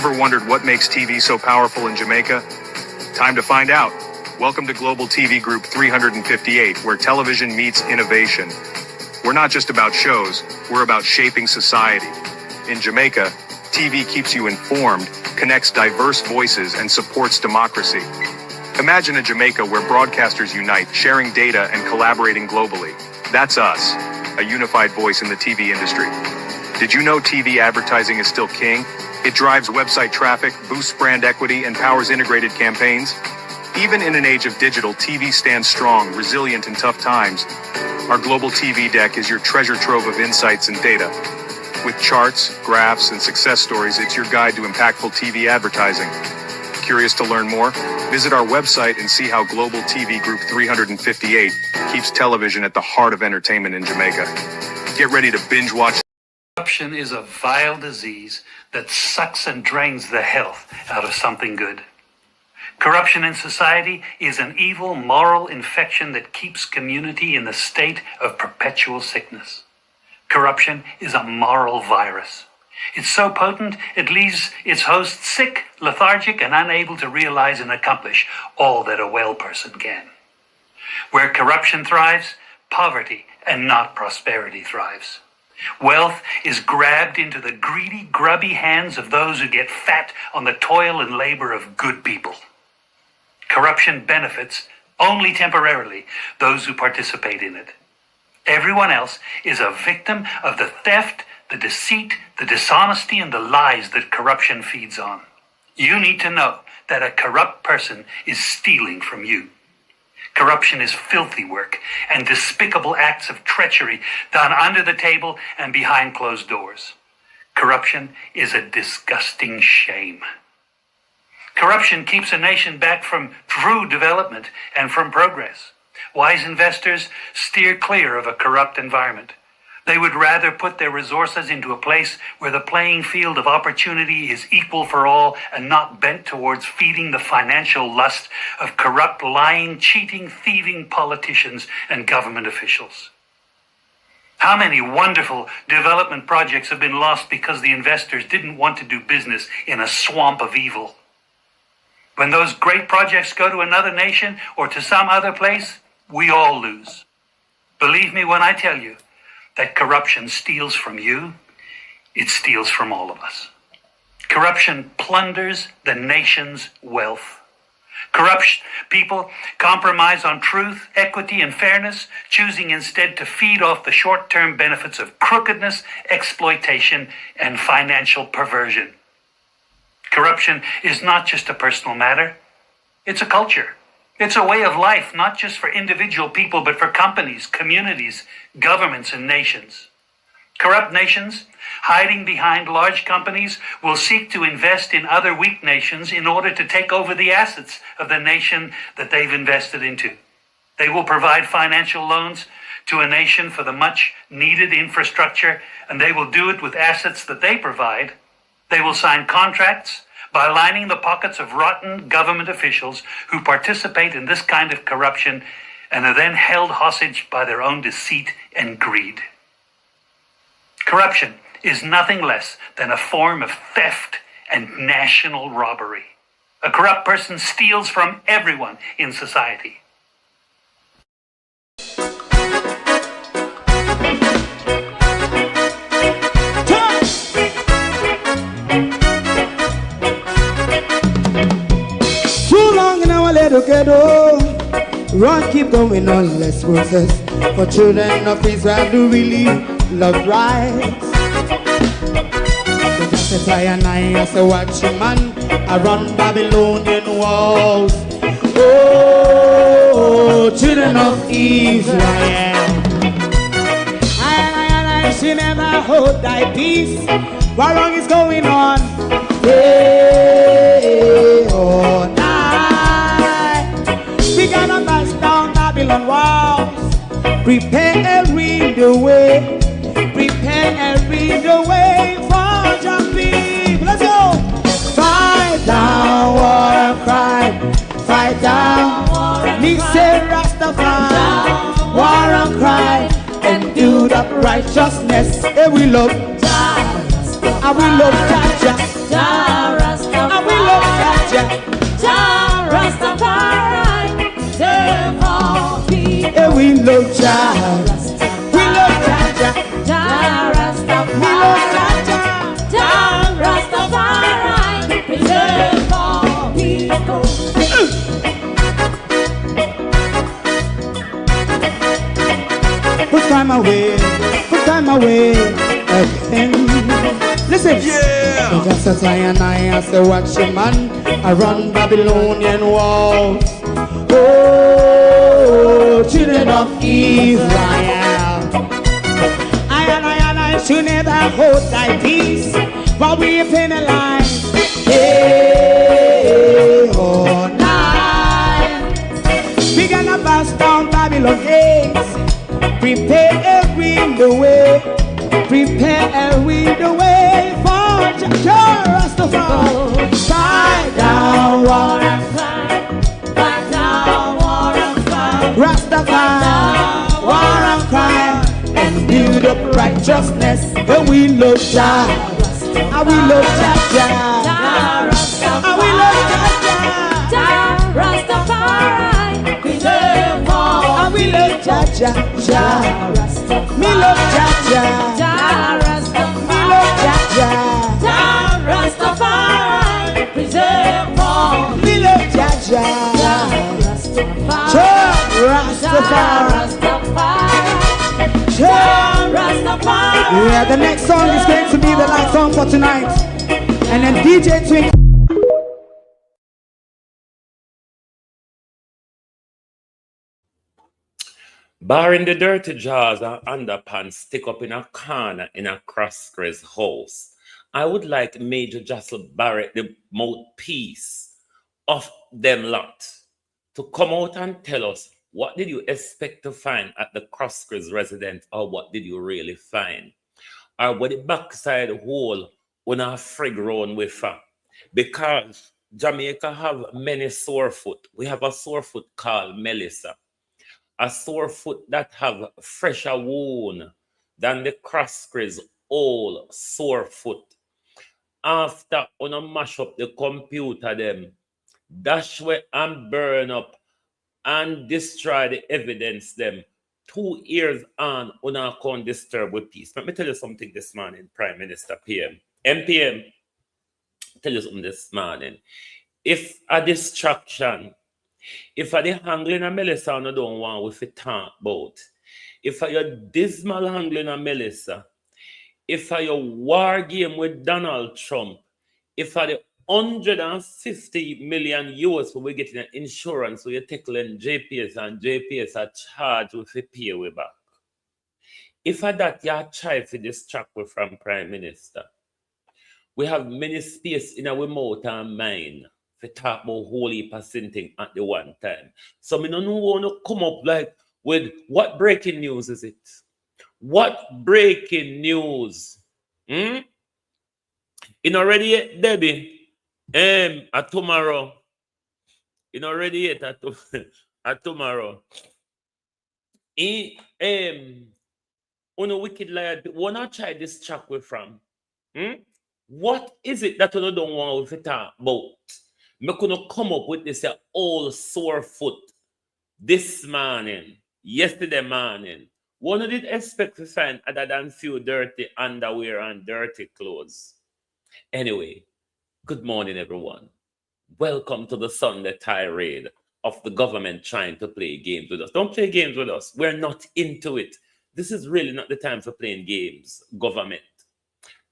Ever wondered what makes TV so powerful in Jamaica? Time to find out. Welcome to Global TV Group 358, where television meets innovation. We're not just about shows, we're about shaping society. In Jamaica, TV keeps you informed, connects diverse voices, and supports democracy. Imagine a Jamaica where broadcasters unite, sharing data and collaborating globally. That's us, a unified voice in the TV industry. Did you know TV advertising is still king? It drives website traffic, boosts brand equity, and powers integrated campaigns. Even in an age of digital, TV stands strong, resilient in tough times. Our Global TV Deck is your treasure trove of insights and data. With charts, graphs, and success stories, it's your guide to impactful TV advertising. Curious to learn more? Visit our website and see how Global TV Group 358 keeps television at the heart of entertainment in Jamaica. Get ready to binge watch. Corruption is a vile disease that sucks and drains the health out of something good. Corruption in society is an evil moral infection that keeps community in a state of perpetual sickness. Corruption is a moral virus. It's so potent, it leaves its host sick, lethargic, and unable to realize and accomplish all that a well person can. Where corruption thrives, poverty and not prosperity thrives. Wealth is grabbed into the greedy, grubby hands of those who get fat on the toil and labor of good people. Corruption benefits, only temporarily, those who participate in it. Everyone else is a victim of the theft, the deceit, the dishonesty, and the lies that corruption feeds on. You need to know that a corrupt person is stealing from you. Corruption is filthy work and despicable acts of treachery done under the table and behind closed doors. Corruption is a disgusting shame. Corruption keeps a nation back from true development and from progress. Wise investors steer clear of a corrupt environment. They would rather put their resources into a place where the playing field of opportunity is equal for all and not bent towards feeding the financial lust of corrupt, lying, cheating, thieving politicians and government officials. How many wonderful development projects have been lost because the investors didn't want to do business in a swamp of evil? When those great projects go to another nation or to some other place, we all lose. Believe me when I tell you that corruption steals from you, it steals from all of us. Corruption plunders the nation's wealth. Corrupt people compromise on truth, equity, and fairness, choosing instead to feed off the short-term benefits of crookedness, exploitation, and financial perversion. Corruption is not just a personal matter, it's a culture. It's a way of life, not just for individual people, but for companies, communities, governments, and nations. Corrupt nations, hiding behind large companies, will seek to invest in other weak nations in order to take over the assets of the nation that they've invested into. They will provide financial loans to a nation for the much-needed infrastructure, and they will do it with assets that they provide. They will sign contracts by lining the pockets of rotten government officials who participate in this kind of corruption and are then held hostage by their own deceit and greed. Corruption is nothing less than a form of theft and national robbery. A corrupt person steals from everyone in society. Together, run, keep going on, less process. For children of Israel do really love rights. So just as I and I as a watching man, I run Babylonian walls. Oh, children of Israel, I shall never hold thy peace. What wrong is going on? Hey, oh, we gonna bust down Babylon walls. Prepare the way. Prepare the way for your people. Let's go. Fight down war and crime. Fight down. Me say Rastafari. War and crime. And do that righteousness. And we love. And we love Jah. love Jah. We love Jah. Jah Rastafari. We love Jah. Jah Rastafari. Preserve all people. Put time away again. Listen, yeah. Just as I as a watchman, I run Babylonian walls. Oh, children of Israel, I should never hold thy peace while we penalize. Hey, oh, night. We gonna bust down Babylon gates. Prepare the way. Prepare the way for Jah Rastafari. Fight down war and fight. Fight down war and fight. Rastafari, war and fight. And build up righteousness. And we love Jah. And we love Jah. And we love Jah. Jah Rastafari. Preserve all. And we love Jah. Jah Rastafari. Me love Jah. Jah Rastafari. Me love Jah. Jah Rastafari. Preserve all. Me love Jah. Jah Rastafari. Jah Rastafari. Yeah, the next song is going to be the last song for tonight. And then DJ Twink. Barring the dirty jaws and underpants stick up in a corner in a Crossgrace house, I would like Major Jassel Barrett, the mouthpiece of them lot, to come out and tell us what did you expect to find at the Crossgrace residence, or what did you really find? Or what the backside hole on a frig round with her? Because Jamaica have many sore foot. We have a sore foot called Melissa. A sore foot that have fresher wound than the Crossgrace old sore foot. After una mash up the computer them, dash away and burn up and destroy the evidence them. 2 years on, una can't disturb with peace. Let me tell you something this morning, Prime Minister PM. MPM, tell you something this morning. If a distraction, if I the handling of Melissa I don't want with it talk about, if I your dismal handling of Melissa, if I your war game with Donald Trump, if I the 150 million US for we getting an insurance, so you're tackling JPS and JPS are charged with a pay way back. If I that you try to distract we from Prime Minister, we have many space in our mouth and mind to talk about whole heap of thing at the one time. So me don't want to come up like with what breaking news is it? What breaking news? You know ready yet, Debbie? At tomorrow. You know ready yet at tomorrow. On a wicked liar, wanna try this track we from? What is it that you don't want to talk about? Me gonna come up with this old sore foot this morning, yesterday morning. One did expect to find other than few dirty underwear and dirty clothes. Anyway, good morning, everyone. Welcome to the Sunday tirade of the government trying to play games with us. Don't play games with us. We're not into it. This is really not the time for playing games, government.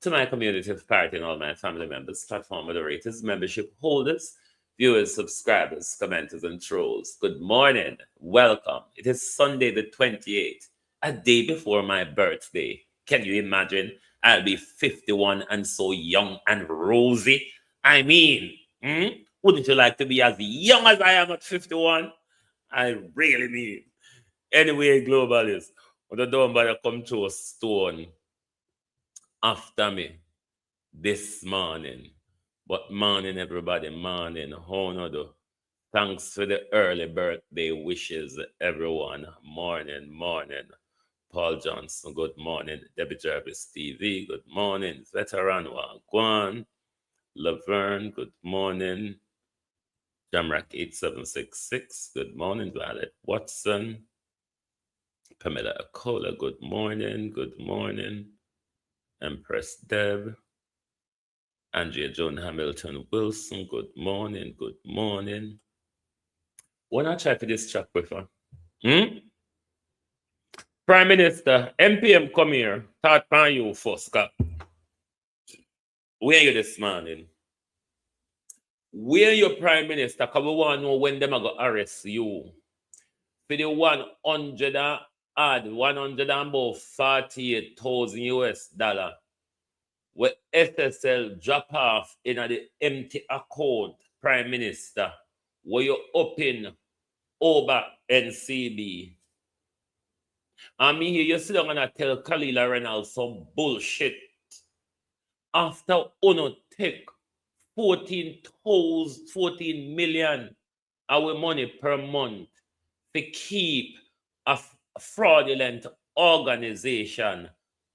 To my community of party and all my family members, platform moderators, membership holders, viewers, subscribers, commenters, and trolls, good morning. Welcome. It is Sunday the 28th, a day before my birthday. Can you imagine? I'll be 51 and so young and rosy. I mean, wouldn't you like to be as young as I am at 51? I really mean. Anyway, globalists, what don't bother come to a stone after me this morning. But morning, everybody, morning. How no do? Thanks for the early birthday wishes, everyone. Morning, morning. Paul Johnson, good morning. Debbie Jarvis TV, good morning. Veteran Wagwan. Laverne, good morning. Jamrack 8766, good morning. Violet Watson. Pamela Acola, good morning. Good morning. Empress Deb. Andrea Joan Hamilton Wilson, good morning. Good morning. When I try for this chat with her. Prime Minister, MPM, come here. Thought from you first, Scott. Where are you this morning? Where your Prime Minister? Because we want to know when them are going to arrest you. For the 148,000 US dollar, where SSL drop off in the empty account, Prime Minister, where you open over NCB. And me here, you sit down and tell Kalila Reynolds some bullshit. After Uno take 14 million our money per month to keep a fraudulent organization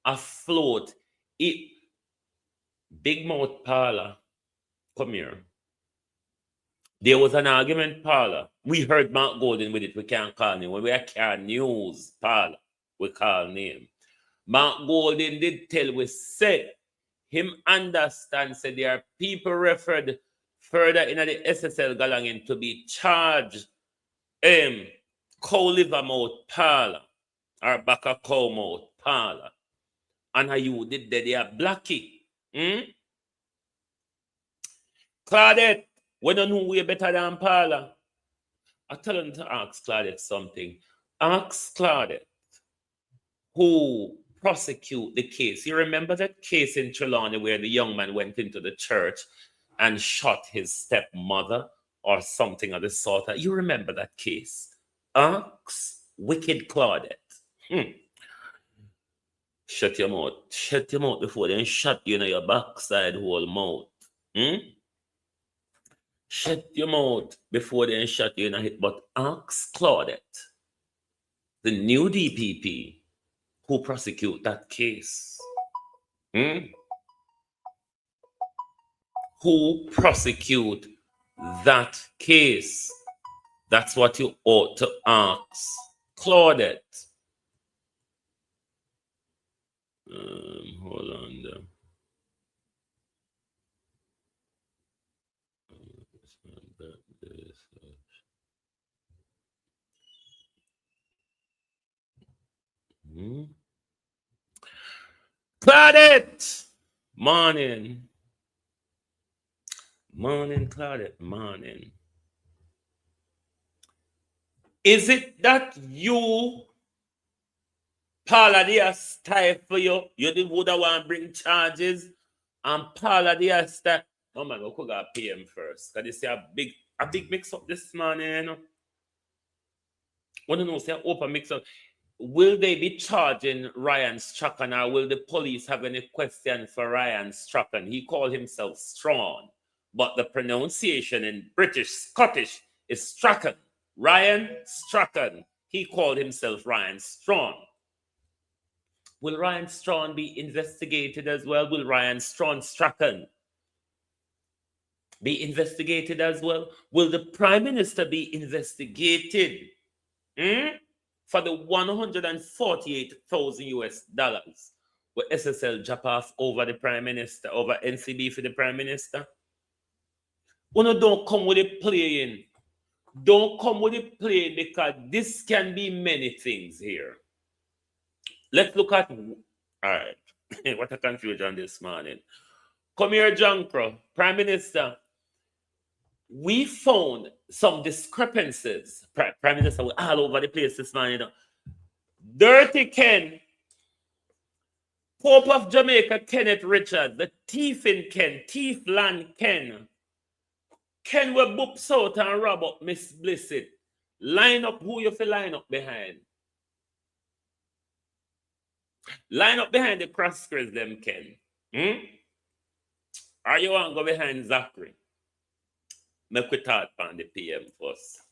afloat. Big Mouth Parlor, come here. There was an argument, Parlor. We heard Mark Golden with it. We can't call him. When we are news, Parlor, we call name. Mark Golden did tell we said him understand said there are people referred further in the SSL Galangin to be charged cow liver mouth Parlor or back a cow mouth Parlor. And how you did that they are blacky. Claudette, we don't know way better than Parlor. I tell him to ask Claudette something. Ask Claudette who prosecute the case. You remember that case in Trelawney where the young man went into the church and shot his stepmother or something of the sort? You remember that case? Ask wicked Claudette. Shut your mouth. Shut your mouth before they shut you in your backside whole mouth. Shut your mouth before they shut you in a hit. But ask Claudette, the new DPP, who prosecute that case. Who prosecute that case? That's what you ought to ask Claudette. Hold on there. Claudette! Morning. Morning, Claudette. Morning. Is it that you, Paula, they are stifle you? You didn't would want to bring charges? And Paula, they are stifle. Oh man, we could go PM first. Because they say a big mix up this morning, you know. Want to know, say open mix up. Will they be charging Ryan Strachan, or will the police have any question for Ryan Strachan? He called himself Strachan, but the pronunciation in British Scottish is Strachan. Ryan Strachan. He called himself Ryan Strachan. Will Ryan Strachan be investigated as well? Will Ryan Strachan be investigated as well? Will the Prime Minister be investigated? For the 148,000 US dollars where SSL drop off over the Prime Minister, over NCB for the Prime Minister. Don't come with it playing. Don't come with it playing, because this can be many things here. Let's look at, all right, what a confusion this morning. Come here, John Crow, Prime Minister. We found some discrepancies. Prime Minister, we're all over the place this morning. Dirty Ken, Pope of Jamaica, Kenneth Richards, the thief in Ken, thief land Ken. Ken will boops out and rob up Miss Blissett. Line up who you feel line up behind. Line up behind the Crosscres, them Ken. Or you want to go behind Zachary? Make we talk on the PM first.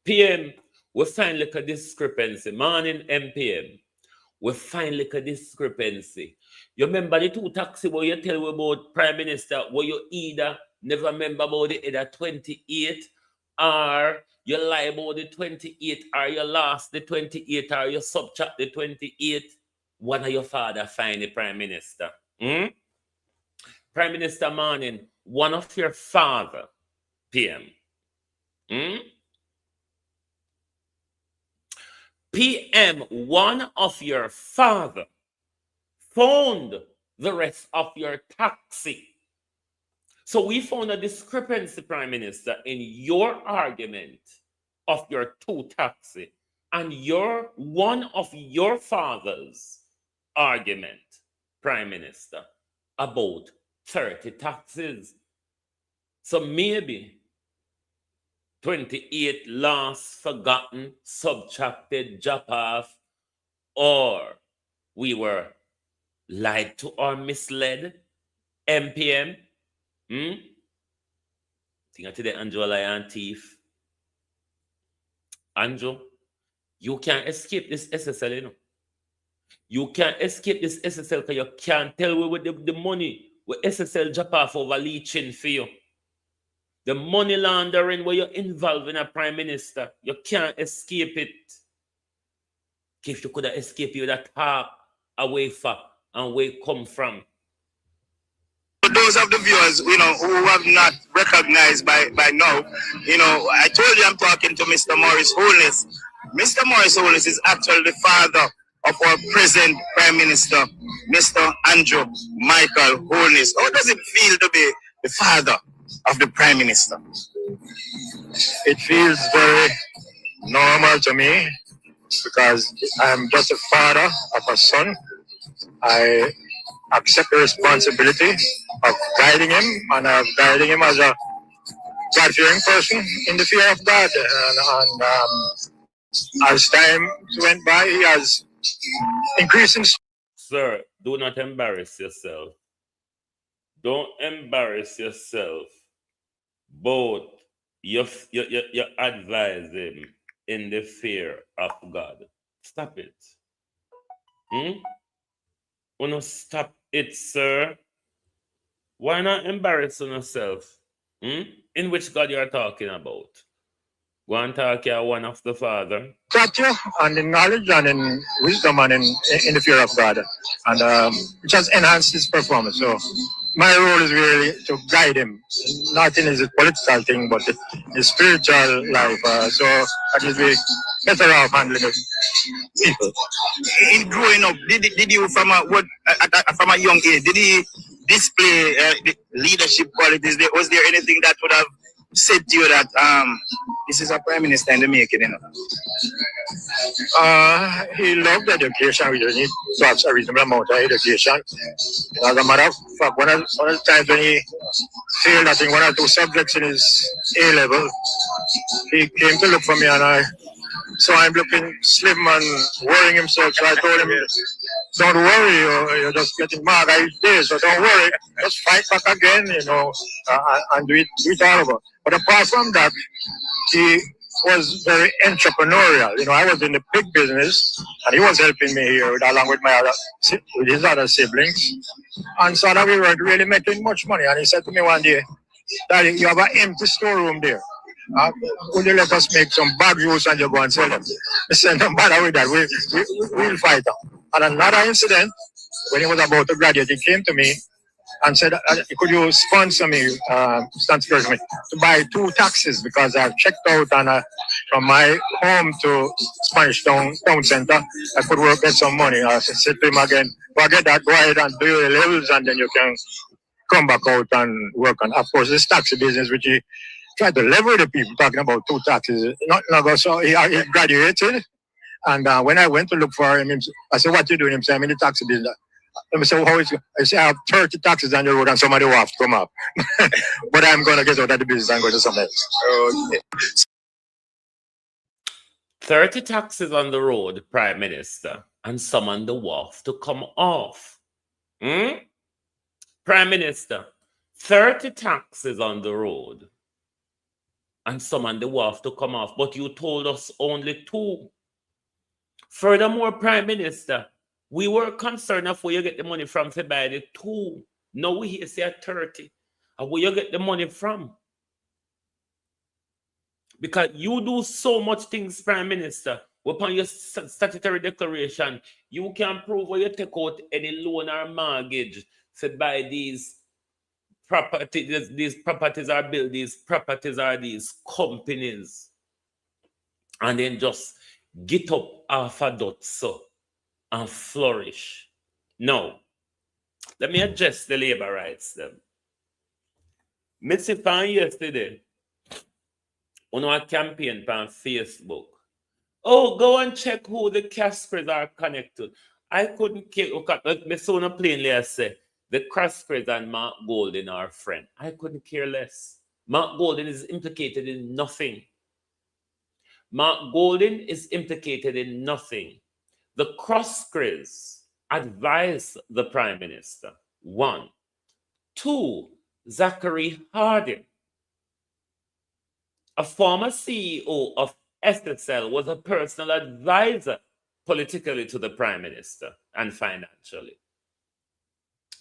PM, we find like a discrepancy. Morning MPM, we find like a discrepancy. You remember the two taxi where you tell me about Prime Minister, where you either never remember about the either 28 or you lie about the 28, or you lost the 28, or you subtract the 28, one of your father find the prime minister. Prime Minister morning, one of your father, PM. PM, one of your father found the rest of your taxi. So we found a discrepancy, Prime Minister, in your argument of your 2 taxi and your one of your father's argument, Prime Minister, about 30 taxes. So maybe 28 lost, forgotten, subtracted, drop off, or we were lied to or misled. MPM. Think today Andrew lion thief. Andrew, you can't escape this SSL, you know. You can't escape this SSL because you can't tell where with the money where SSL drop off over leeching for you. The money laundering where you're involved in a prime minister, you can't escape it. If you could have escaped, you would have talked away from and where it come from. For those of the viewers, who have not recognized by now, I told you I'm talking to Mr. Morris Holness. Mr. Morris Holness is actually the father of our present Prime Minister, Mr. Andrew Michael Holness. How does it feel to be the father of the Prime Minister? It feels very normal to me because I'm just a father of a son. I accept the responsibility of guiding him, and I'm guiding him as a God-fearing person in the fear of God. And as time went by, he has increased in. Sir, do not embarrass yourself. Don't embarrass yourself. Both you advise him in the fear of God. Stop it. Wanna stop it, sir? Why not embarrass yourself? In which God you are talking about? Go and talk here one of the Father. Stature and in knowledge and in wisdom and in the fear of God. And it has enhanced his performance. So my role is really to guide him, not in his political thing, but his spiritual life. So I just be better off handling it. People. In growing up, did you from a young age, did he display the leadership qualities? Was there anything that would have said to you that this is a prime minister in the making? He loved education. We need to have a reasonable amount of education. As a matter of fact, one of the times when he failed, I think 1 or 2 subjects in his A level, he came to look for me, and I saw him looking slim and worrying himself. So I told him, "Don't worry, you're just getting mad each day. So don't worry, just fight back again, and do it all over." But apart from that, he was very entrepreneurial. I was in the pig business, and he was helping me here along with his other siblings. And so that we weren't really making much money. And he said to me one day, "Daddy, you have an empty storeroom there. Would you let us make some bag juice and you go and sell them?" I said, "No matter with that, we'll fight out." And another incident, when he was about to graduate, he came to me and said, "Could you sponsor me to buy 2 taxis, because I've checked out and from my home to Spanish Town Center, I could get some money." I said to him again, "Forget that, go ahead and do your levels and then you can come back out and work on." Of course, this taxi business, which he tried to leverage the people, talking about 2 taxis. So he graduated, and when I went to look for him, I said, "What you doing?" He said, "I'm in the taxi business." I said, "How is it?" I said, "I have 30 taxis on the road and somebody will have to come up." But I'm going to get out of the business and go to something else. Okay. 30 taxis on the road, Prime Minister, and some on the wharf to come off. Prime Minister, 30 taxis on the road and some on the wharf to come off, but you told us only 2. Furthermore, Prime Minister, we were concerned of where you get the money from to buy the 2. Now we hear say 30. And where you get the money from? Because you do so much things, Prime Minister. Upon your statutory declaration, you can prove where you take out any loan or mortgage to buy these properties. These properties are built, these properties are these companies. And then just get up half a dot so and flourish. Now, let me address the labor rights then. Mr. Fan yesterday, on our campaign on Facebook. Oh, go and check who the Caspers are connected. I couldn't care. Look at me so plainly I say the Caspers and Mark Golden are friends. I couldn't care less. Mark Golden is implicated in nothing. Mark Golden is implicated in nothing. The Crosscrees advised the Prime Minister. 1. 2. Zachary Harding, a former CEO of SSL, was a personal advisor politically to the Prime Minister and financially.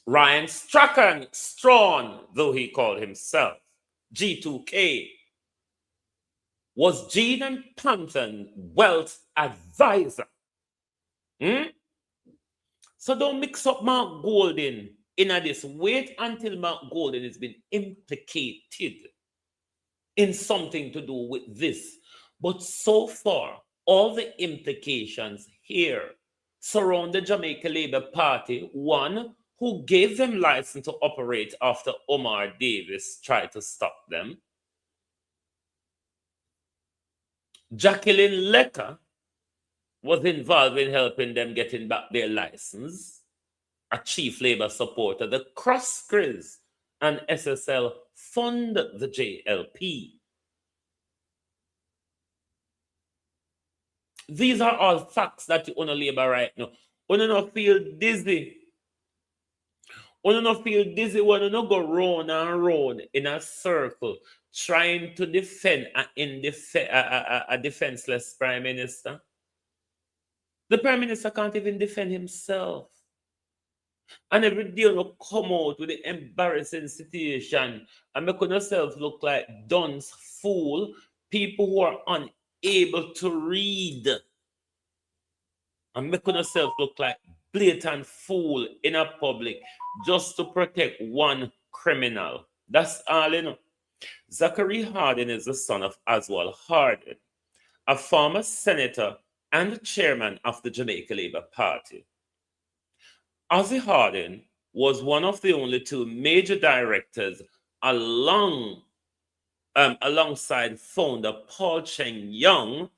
Ryan Strawn, though he called himself, G2K, was Gene and Panton wealth advisor. So don't mix up Mark Golden in this. Wait until Mark Golden has been implicated in something to do with this. But so far, all the implications here surround the Jamaica Labour Party, one who gave them license to operate after Omar Davis tried to stop them. Jacqueline Lecker was involved in helping them getting back their license, a chief Labour supporter. The Crosscrees and SSL fund the JLP. These are all facts that you own a Labour right now. You don't feel dizzy. You don't feel dizzy when you go round and round in a circle trying to defend a defenseless Prime Minister. The Prime Minister can't even defend himself. And every day you come out with the embarrassing situation and make yourself look like dunce fool, people who are unable to read, and make yourself look like blatant fool in a public just to protect one criminal. That's all you know. Zachary Harding is the son of Oswald Harding, a former senator and chairman of the Jamaica Labour Party. Ozzy Harding was one of the only two major directors alongside founder Paul Cheng Young,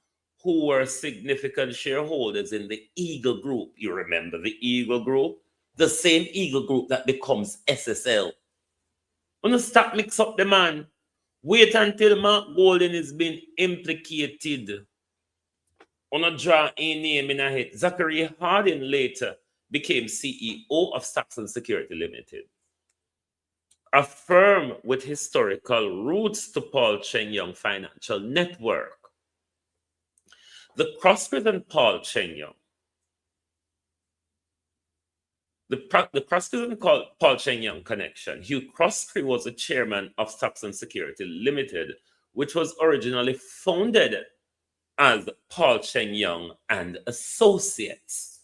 who were significant shareholders in the Eagle Group. You remember the Eagle Group? The same Eagle Group that becomes SSL. Don't stop mix up the man. Wait until Mark Golden has been implicated. Don't draw a name in a head. Zachary Harding later became CEO of Saxon Security Limited, a firm with historical roots to Paul Cheng Young Financial Network. The Crosscrees and Paul Cheng Young. The Crosscrees and Paul Cheng Young connection. Hugh Crosscree was the chairman of Saxon Security Limited, which was originally founded as Paul Cheng Young and Associates.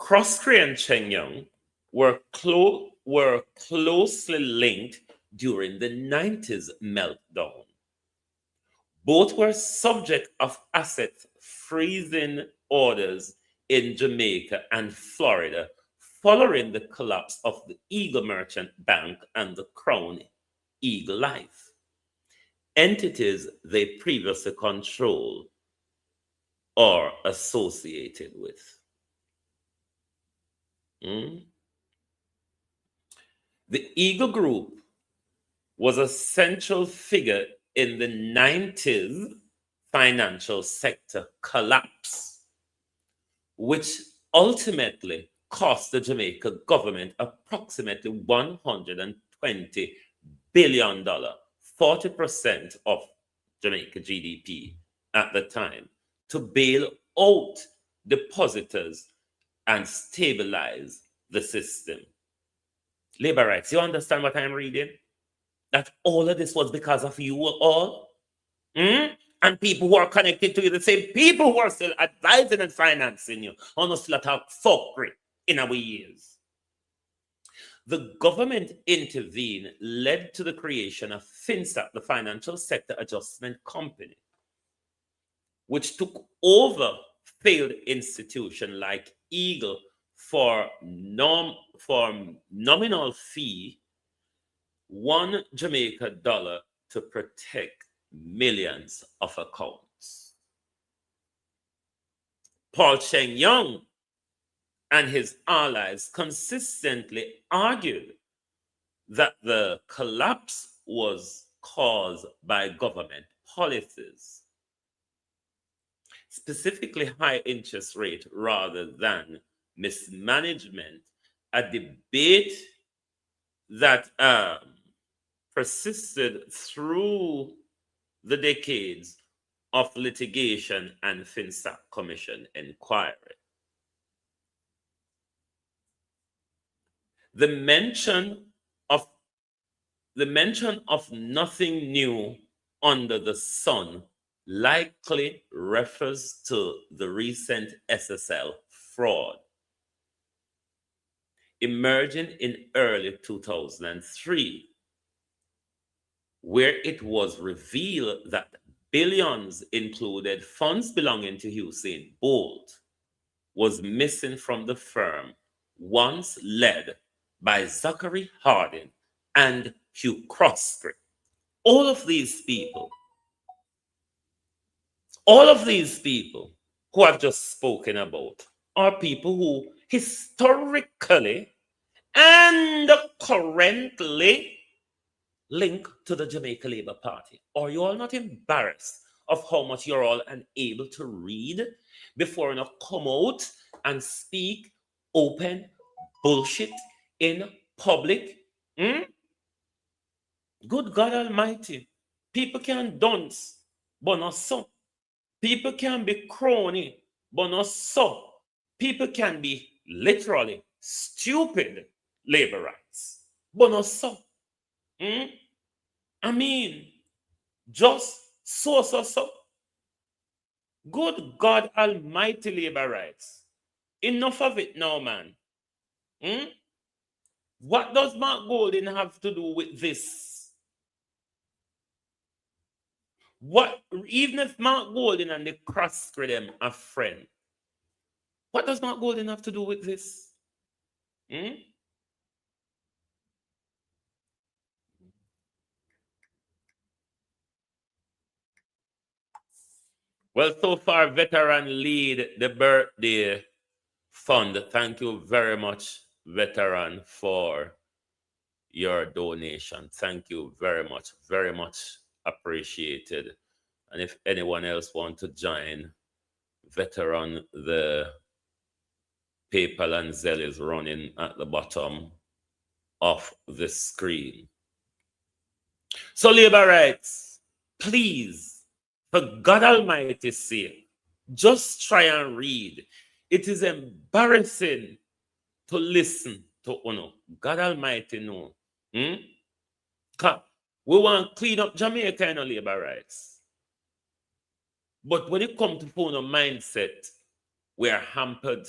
Crosscree and Cheng Young were closely linked during the 90s meltdown. Both were subject of asset freezing orders in Jamaica and Florida following the collapse of the Eagle Merchant Bank and the Crown Eagle Life, entities they previously controlled or associated with. The Eagle Group was a central figure in the 90s financial sector collapse, which ultimately cost the Jamaica government approximately $120 billion, 40% of Jamaica GDP at the time, to bail out depositors and stabilize the system. Labor rights, you understand what I'm reading? that all of this was because of you all? And people who are connected to you, the same people who are still advising and financing you, on us still talk fuckery in our years. The government intervened, led to the creation of FinSAC, the Financial Sector Adjustment Company, which took over failed institutions like Eagle for nominal fee, $1 Jamaican to protect millions of accounts. Paul Cheng Young and his allies consistently argued that the collapse was caused by government policies, specifically high interest rate rather than mismanagement, a debate that persisted through the decades of litigation and FinSAC Commission inquiry. The mention of nothing new under the sun likely refers to the recent SSL fraud emerging in early 2003, where it was revealed that billions included funds belonging to Usain Bolt was missing from the firm once led by Zachary Harding and Hugh Crosby. All of these people who I've just spoken about are people who historically and currently link to the Jamaica Labour Party. Are you all not embarrassed of how much you're all unable to read before you come out and speak open bullshit in public? Good God Almighty. People can dance, but not so. People can be crony, but not so. People can be literally stupid labor rights, but not so. I mean, just so. Good God Almighty, labor rights. Enough of it now, man. What does Mark Golding have to do with this? What, even if Mark Golding and the Crosby them are friends, what does Mark Golding have to do with this? Well, so far, veteran lead the birthday fund. Thank you very much, veteran, for your donation. Thank you very much appreciated. And if anyone else want to join, veteran, the PayPal and Zelle is running at the bottom of the screen. So labor rights, please, for God Almighty's sake, just try and read. It is embarrassing to listen to Uno. God Almighty no. We want to clean up Jamaica and labor rights. But when it comes to Uno mindset, we are hampered.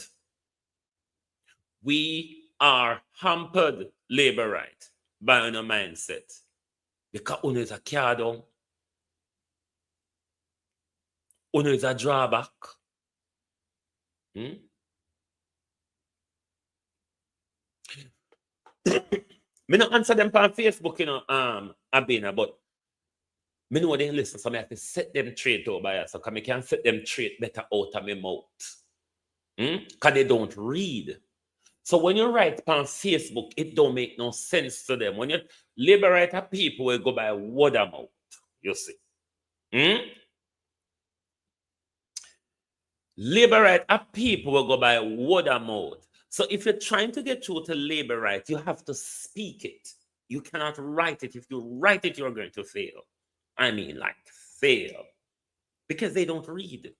We are hampered, labor right, by Uno mindset. Because Uno is a car down. Uno is a drawback. Me not answer them on Facebook, Abina, but me know they listen, so I have to set them straight out by us, so I can set them straight better out of my mouth. Because they don't read. So when you write on Facebook, it don't make no sense to them. When you liberate people, will go by word of mouth, you see. Liberate people will go by word of mouth. So if you're trying to get through to labor rights, you have to speak it. You cannot write it. If you write it, you're going to fail. I mean, like, fail. Because they don't read.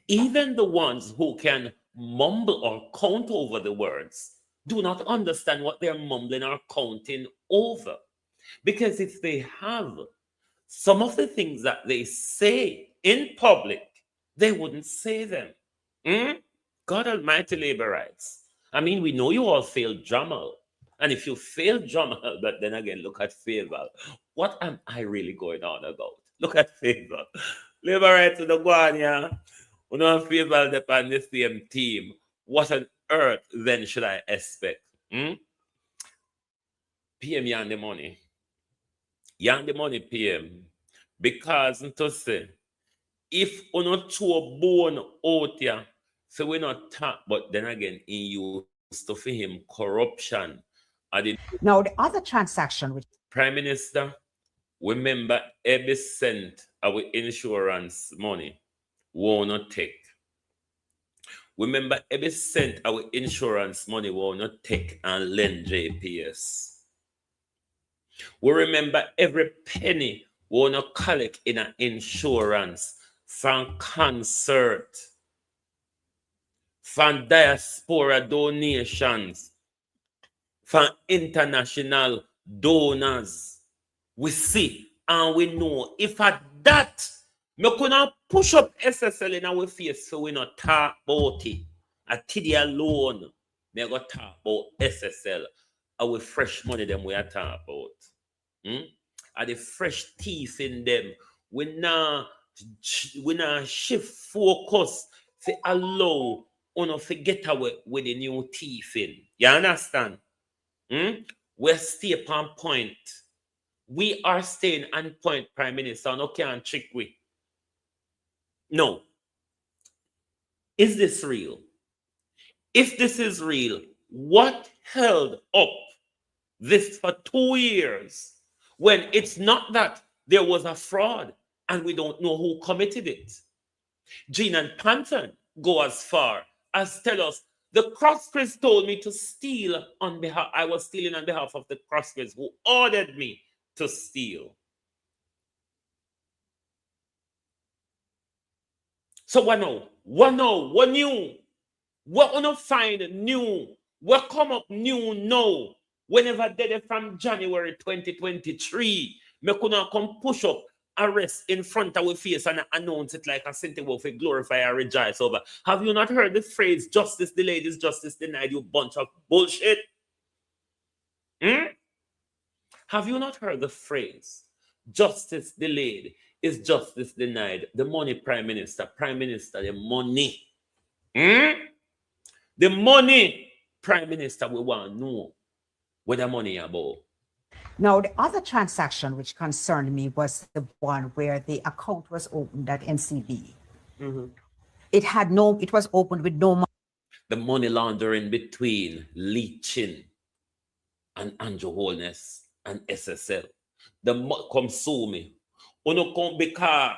Even the ones who can mumble or count over the words do not understand what they're mumbling or counting over. Because if they have, some of the things that they say in public, they wouldn't say them. God Almighty, labor rights. I mean, we know you all failed Jamal. And if you fail Jamal, but then again, look at Favor. What am I really going on about? Look at Favor. Labor rights to the Guanya. We don't Favor on the same team. What on earth then should I expect? PM yarn the money. Yarn the money, PM. Because to say, if we not two bone out here, so we not talk, but then again, in used to for him corruption. Now, the other transaction, which Prime Minister, remember every cent our insurance money will not take. Remember every cent our insurance money will not take and lend JPS. We remember every penny will not collect in an insurance from concert, from diaspora donations, from international donors. We see and we know if at that me couldn't push up SSL in our face so we not talk about it. At TD alone, me go talk about SSL. Our fresh money them we are talk about. Are the fresh teeth in them. We now shift focus to allow to forget away with the new teeth in. You understand? We're still on point. We are staying on point, Prime Minister. No can't trick we. No. Is this real? If this is real, what held up this for 2 years when it's not that there was a fraud and we don't know who committed it? Jean and Panton go as far as tell us the Crosscres told me to steal on behalf, I was stealing on behalf of the Crosscres who ordered me to steal. So what now? What now? What new? What we not find new? What come up new now? Whenever did it from January 2023, me could come push up arrest in front of our face and announce it like a sentiment for glorify and rejoice over. Have you not heard the phrase justice delayed is justice denied, you bunch of bullshit? Have you not heard the phrase justice delayed is justice denied? The money, Prime Minister, the money. The money, Prime Minister, we want to know what the money about. Now, the other transaction which concerned me was the one where the account was opened at NCB. It was opened with no money. The money laundering between Leachin and Andrew Holness and SSL. Come sue me. Uno come because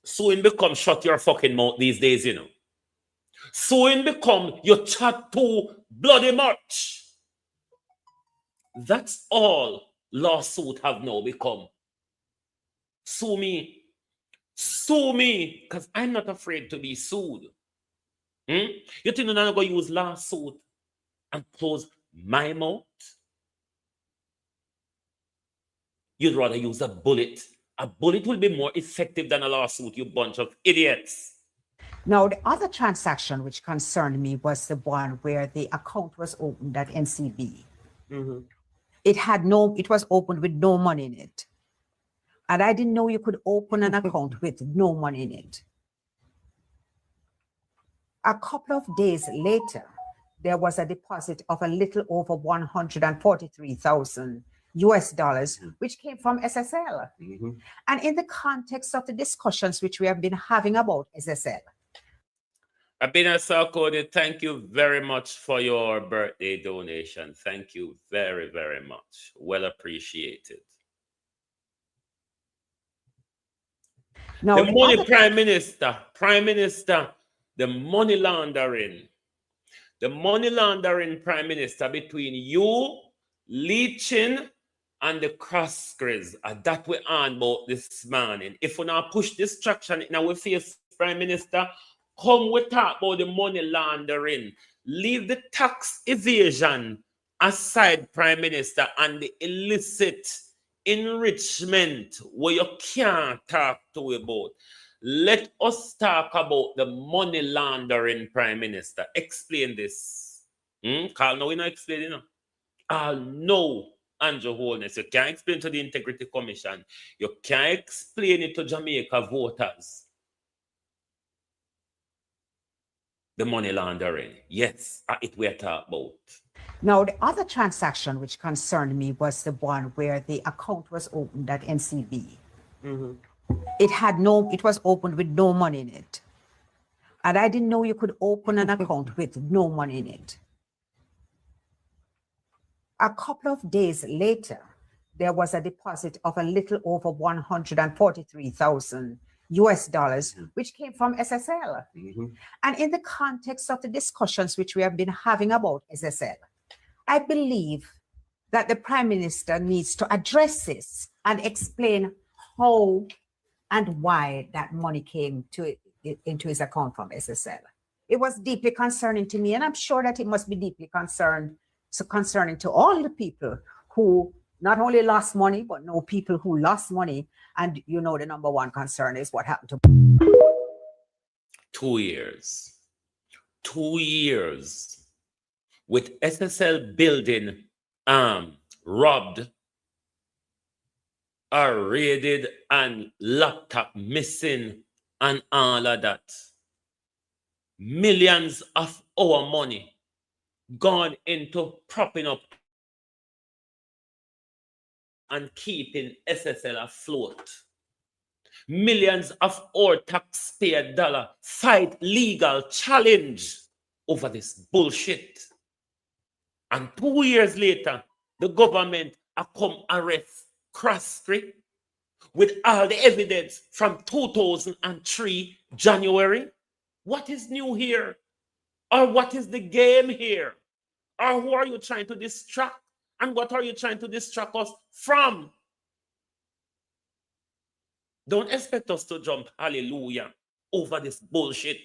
suing become shut your fucking mouth these days, you know. Suing become you chat too bloody much. That's all lawsuit have now become. Sue me, because I'm not afraid to be sued. You think I'm not going to use lawsuit and close my mouth? You'd rather use a bullet. A bullet will be more effective than a lawsuit, you bunch of idiots. Now, the other transaction which concerned me was the one where the account was opened at NCB. It was opened with no money in it. And I didn't know you could open an account with no money in it. A couple of days later, there was a deposit of a little over $143,000 US, which came from SSL. And in the context of the discussions which we have been having about SSL, Abina Sarkodie, thank you very much for your birthday donation. Thank you very, very much. Well appreciated. Now, the money, Prime Minister, the money laundering, Prime Minister, between you, Leachin, and the Crosscres, that we on about this morning. If we now push distraction in our face, Prime Minister, come we talk about the money laundering. Leave the tax evasion aside, Prime Minister, and the illicit enrichment where you can't talk to about, let us talk about the money laundering, Prime Minister. Explain this. Carl, no, we're not explaining. No. I'll know, Andrew Holness. You can't explain to the Integrity Commission. You can't explain it to Jamaica voters. The money laundering. Yes, it we're talking about. Now, the other transaction which concerned me was the one where the account was opened at NCB. It was opened with no money in it. And I didn't know you could open an account with no money in it. A couple of days later, there was a deposit of a little over 143,000 US dollars, which came from SSL. And in the context of the discussions which we have been having about SSL, I believe that the Prime Minister needs to address this and explain how and why that money came into his account from SSL. It was deeply concerning to me, and I'm sure that it must be deeply concerning to all the people who not only lost money, but know people who lost money. And you know, the number one concern is what happened to 2 years. 2 years with SSL building robbed or raided and laptop missing and all of that. Millions of our money gone into propping up and keeping SSL afloat. Millions of our taxpayer dollar fight legal challenge over this bullshit. And 2 years later, the government come arrest Croskery with all the evidence from 2003 January. What is new here? Or what is the game here? Or who are you trying to distract? And what are you trying to distract us from? Don't expect us to jump hallelujah over this bullshit.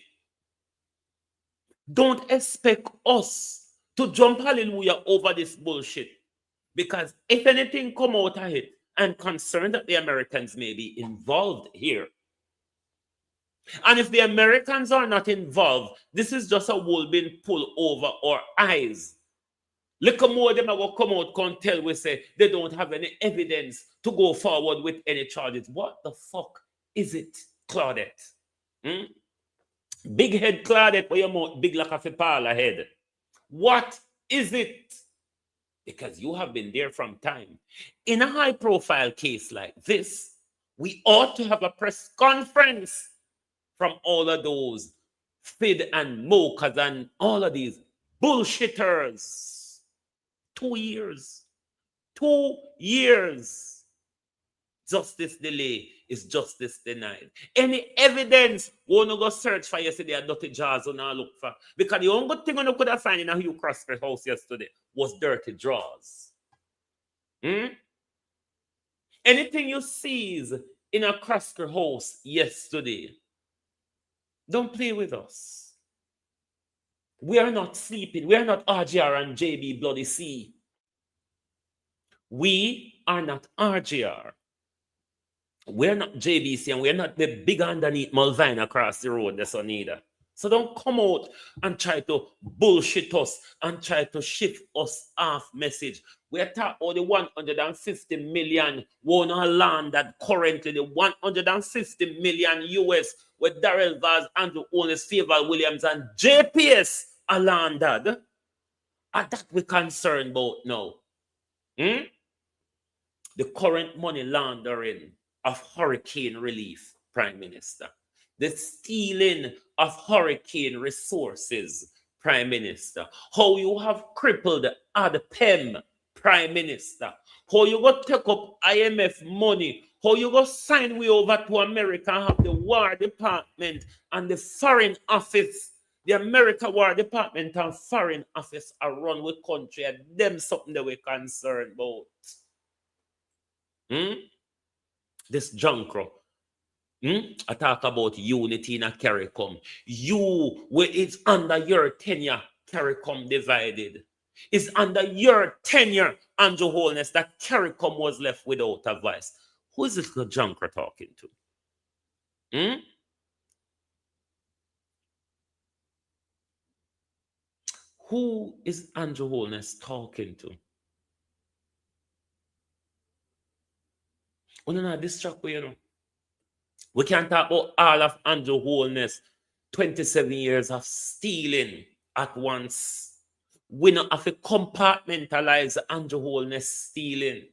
Don't expect us to jump hallelujah over this bullshit. Because if anything come out of it, I'm concerned that the Americans may be involved here. And if the Americans are not involved, this is just a wool being pulled over our eyes. Look more them will come out and tell we say they don't have any evidence to go forward with any charges. What the fuck is it, Claudette? Big head Claudette, but your mouth big like a parlor head. What is it? Because you have been there from time. In a high-profile case like this, we ought to have a press conference from all of those FID and mochas and all of these bullshitters. 2 years. 2 years. Justice delay is justice denied. Any evidence we no go search for yesterday at dirty jars on our look for. Because the only thing we could have found in a Hugh Croskery house yesterday was dirty drawers. Anything you seize in a Croskery house yesterday, don't play with us. We are not sleeping. We are not RGR and JB Bloody C. We are not RGR. We're not JBC, and we're not the big underneath Mulvine across the road, that's on either. So don't come out and try to bullshit us and try to shift us off message. We're talking about the 150 million won on land that currently the 150 million US with Darrell Vaz, Andrew Holness, Favor Williams, and JPS are landed. And that we're concerned about now. The current money laundering of hurricane relief, Prime Minister. The stealing of hurricane resources, Prime Minister. How you have crippled ADPEM, Prime Minister. How you go take up IMF money. How you go sign way over to America and have the War Department and the Foreign Office. The America War Department and Foreign Office are run with country, and them something that we're concerned about. This junkro. I talk about unity in a CARICOM. You, where it's under your tenure, CARICOM divided. It's under your tenure, Andrew Holness, that CARICOM was left without a voice. Who is this little junker talking to? Who is Andrew Holness talking to? Oh, no, distract me, you know. We can't talk about all of Andrew Holness, 27 years of stealing at once. We don't have to compartmentalize Andrew Holness stealing.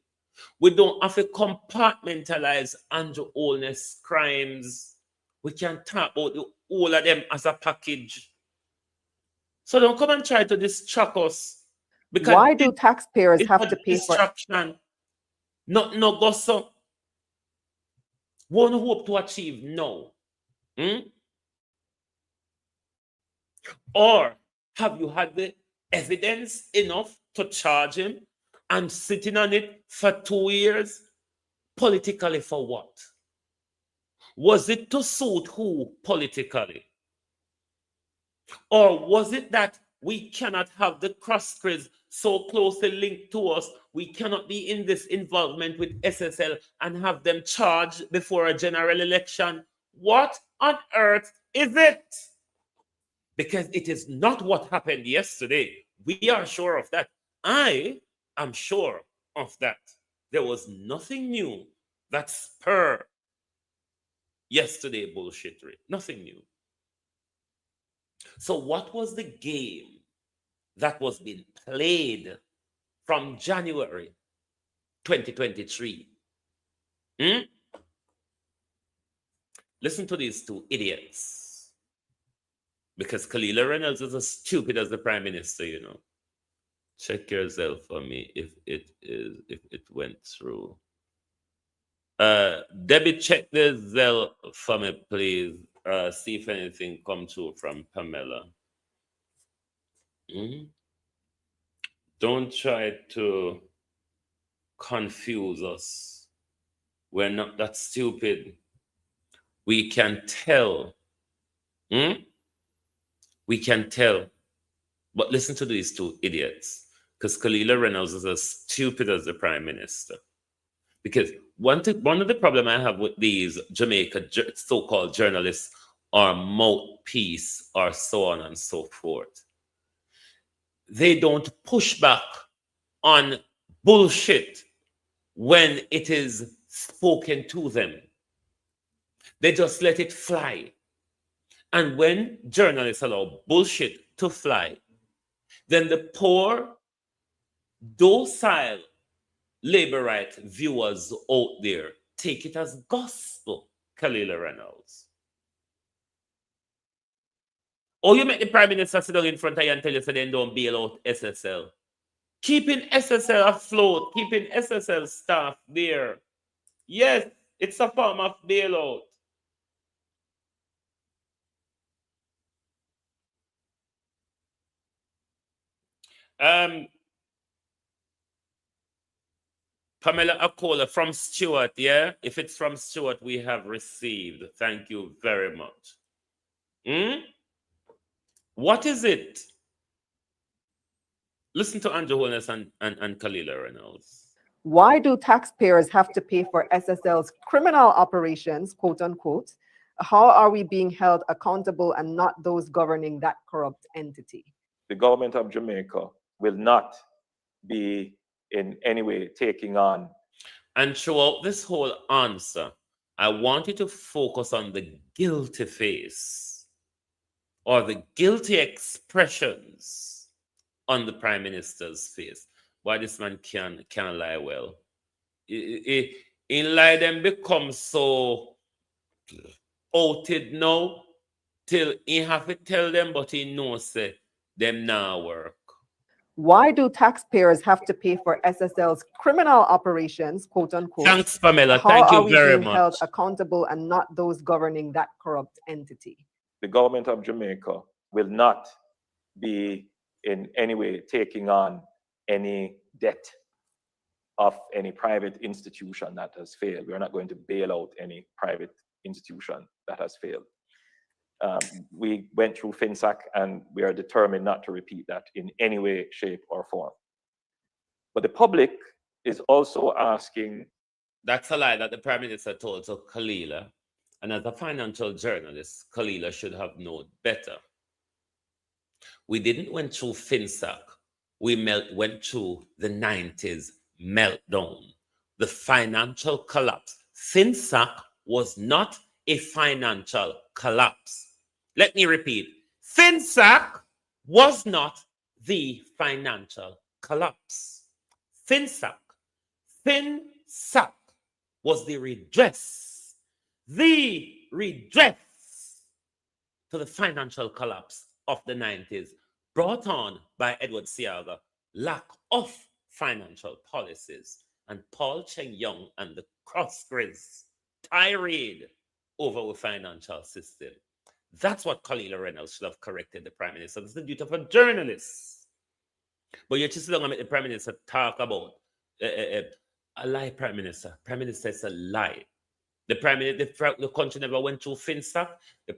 We don't have to compartmentalize Andrew Holness crimes. We can talk about all of them as a package. So don't come and try to distract us. Because why do taxpayers have to pay distraction? No go so. One hope to achieve no. Or have you had the evidence enough to charge him and sitting on it for 2 years? Politically for what? Was it to suit who politically? Or was it that we cannot have the Crosscres so closely linked to us, we cannot be in this involvement with SSL and have them charged before a general election? What on earth is it? Because it is not what happened yesterday. We are sure of that. I am sure of that. There was nothing new that spurred yesterday bullshittery. Nothing new. So what was the game that was being played from January 2023? Listen to these two idiots. Because Kalila Reynolds is as stupid as the Prime Minister, you know. Check yourself for me if it went through. Debbie, check the Zelle for me, please. See if anything come through from Pamela. Don't try to confuse us. We're not that stupid. We can tell. We can tell. But listen to these two idiots. Because Kalila Reynolds is as stupid as the Prime Minister. Because one of the problems I have with these Jamaica so-called journalists or mouthpiece or so on and so forth, they don't push back on bullshit when it is spoken to them. They just let it fly. And when journalists allow bullshit to fly, then the poor, docile labor rights viewers out there take it as gospel, Kalila Reynolds. Or you make the Prime Minister sit down in front of you and tell you so then don't bail out SSL. Keeping SSL afloat, keeping SSL staff there. Yes, it's a form of bailout. Pamela Akola from Stuart, yeah? If it's from Stuart, we have received. Thank you very much. What is it? Listen to Andrew Holness and Kalila Reynolds. Why do taxpayers have to pay for SSL's criminal operations, quote unquote? How are we being held accountable and not those governing that corrupt entity? The government of Jamaica will not be in any way taking on. And throughout this whole answer, I want you to focus on the guilty face or the guilty expressions on the Prime Minister's face. Why this man can lie well. In lie them become so outed now till he have to tell them, but he knows them now work. Why do taxpayers have to pay for SSL's criminal operations, quote unquote? Thanks, Pamela. How Thank are you we very being much. held accountable and not those governing that corrupt entity? The government of Jamaica will not be in any way taking on any debt of any private institution that has failed. We're not going to bail out any private institution that has failed. We went through FinSAC, and we are determined not to repeat that in any way, shape, or form. But the public is also asking. That's a lie that the Prime Minister told to Kalila. And as a financial journalist, Kalila should have known better. We didn't went through FinSAC. We went through the 90s meltdown, the financial collapse. FinSAC was not a financial collapse. Let me repeat. FinSAC was not the financial collapse. FinSAC was the redress to the financial collapse of the 90s, brought on by Edward Seaga, lack of financial policies, and Paul Cheng Young and the Crossgriz tirade over the financial system. That's what Kalila Reynolds should have corrected the Prime Minister. That's the duty of a journalist. But you're just going to make the Prime Minister talk about a lie, Prime Minister. Prime Minister is a lie. The Prime Minister, the country never went through FinSAC. The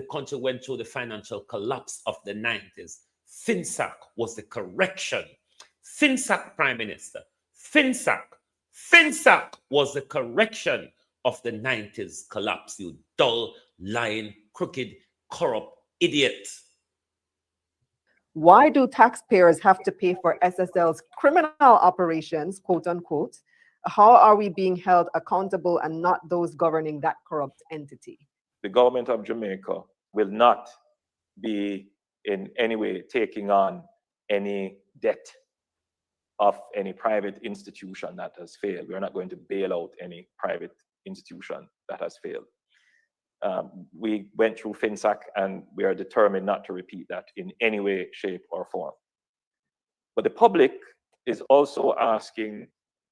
country went through the financial collapse of the 90s. FinSAC was the correction. FinSAC, Prime Minister. FinSAC was the correction of the 90s collapse, you dull, lying, crooked, corrupt idiot. Why do taxpayers have to pay for SSL's criminal operations, quote unquote? How are we being held accountable and not those governing that corrupt entity? The government of Jamaica will not be in any way taking on any debt of any private institution that has failed. We're not going to bail out any private institution that has failed. We went through FinSAC, and we are determined not to repeat that in any way, shape, or form. But the public is also asking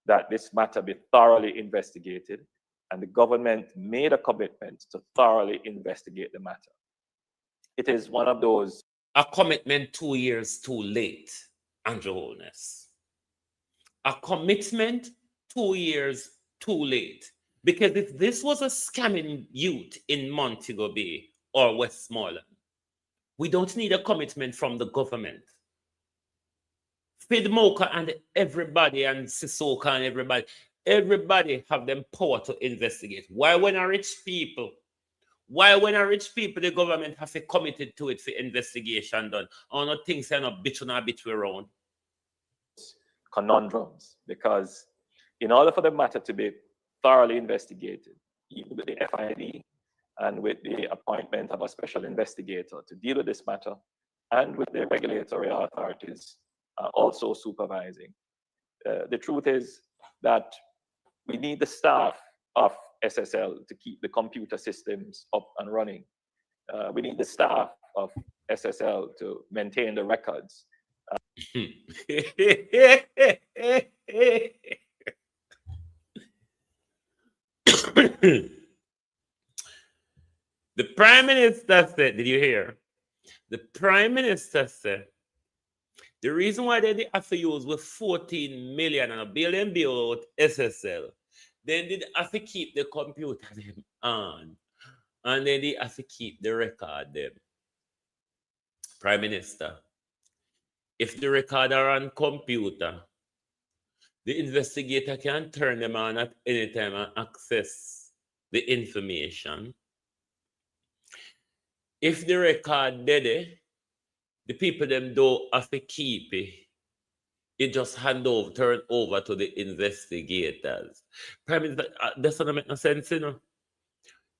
that this matter be thoroughly investigated, and the government made a commitment to thoroughly investigate the matter. It is one of those. A commitment 2 years too late, Andrew Holness. A commitment 2 years too late. Because if this was a scamming youth in Montego Bay or Westmoreland, we don't need a commitment from the government. Fidmoka and everybody and Sissoko and everybody have them power to investigate. Why when a rich people, the government have to committed to it for investigation done? Or not things are not bitch on a bit around. Conundrums, because in order for the matter to be thoroughly investigated, even with the FID and with the appointment of a special investigator to deal with this matter, and with the regulatory authorities also supervising. The truth is that we need the staff of SSL to keep the computer systems up and running. We need the staff of SSL to maintain the records. The Prime Minister said, did you hear? The Prime Minister said, the reason why they have to use with 14 million and $1 billion bill out SSL, then they have to keep the computer them on. And then they have to keep the record them. Prime Minister, if the record are on computer, the investigator can turn them on at any time and access the information. If the record dead, the people them don't have to keep it. It just turn over to the investigators. Prime Minister, that doesn't make no sense, you know.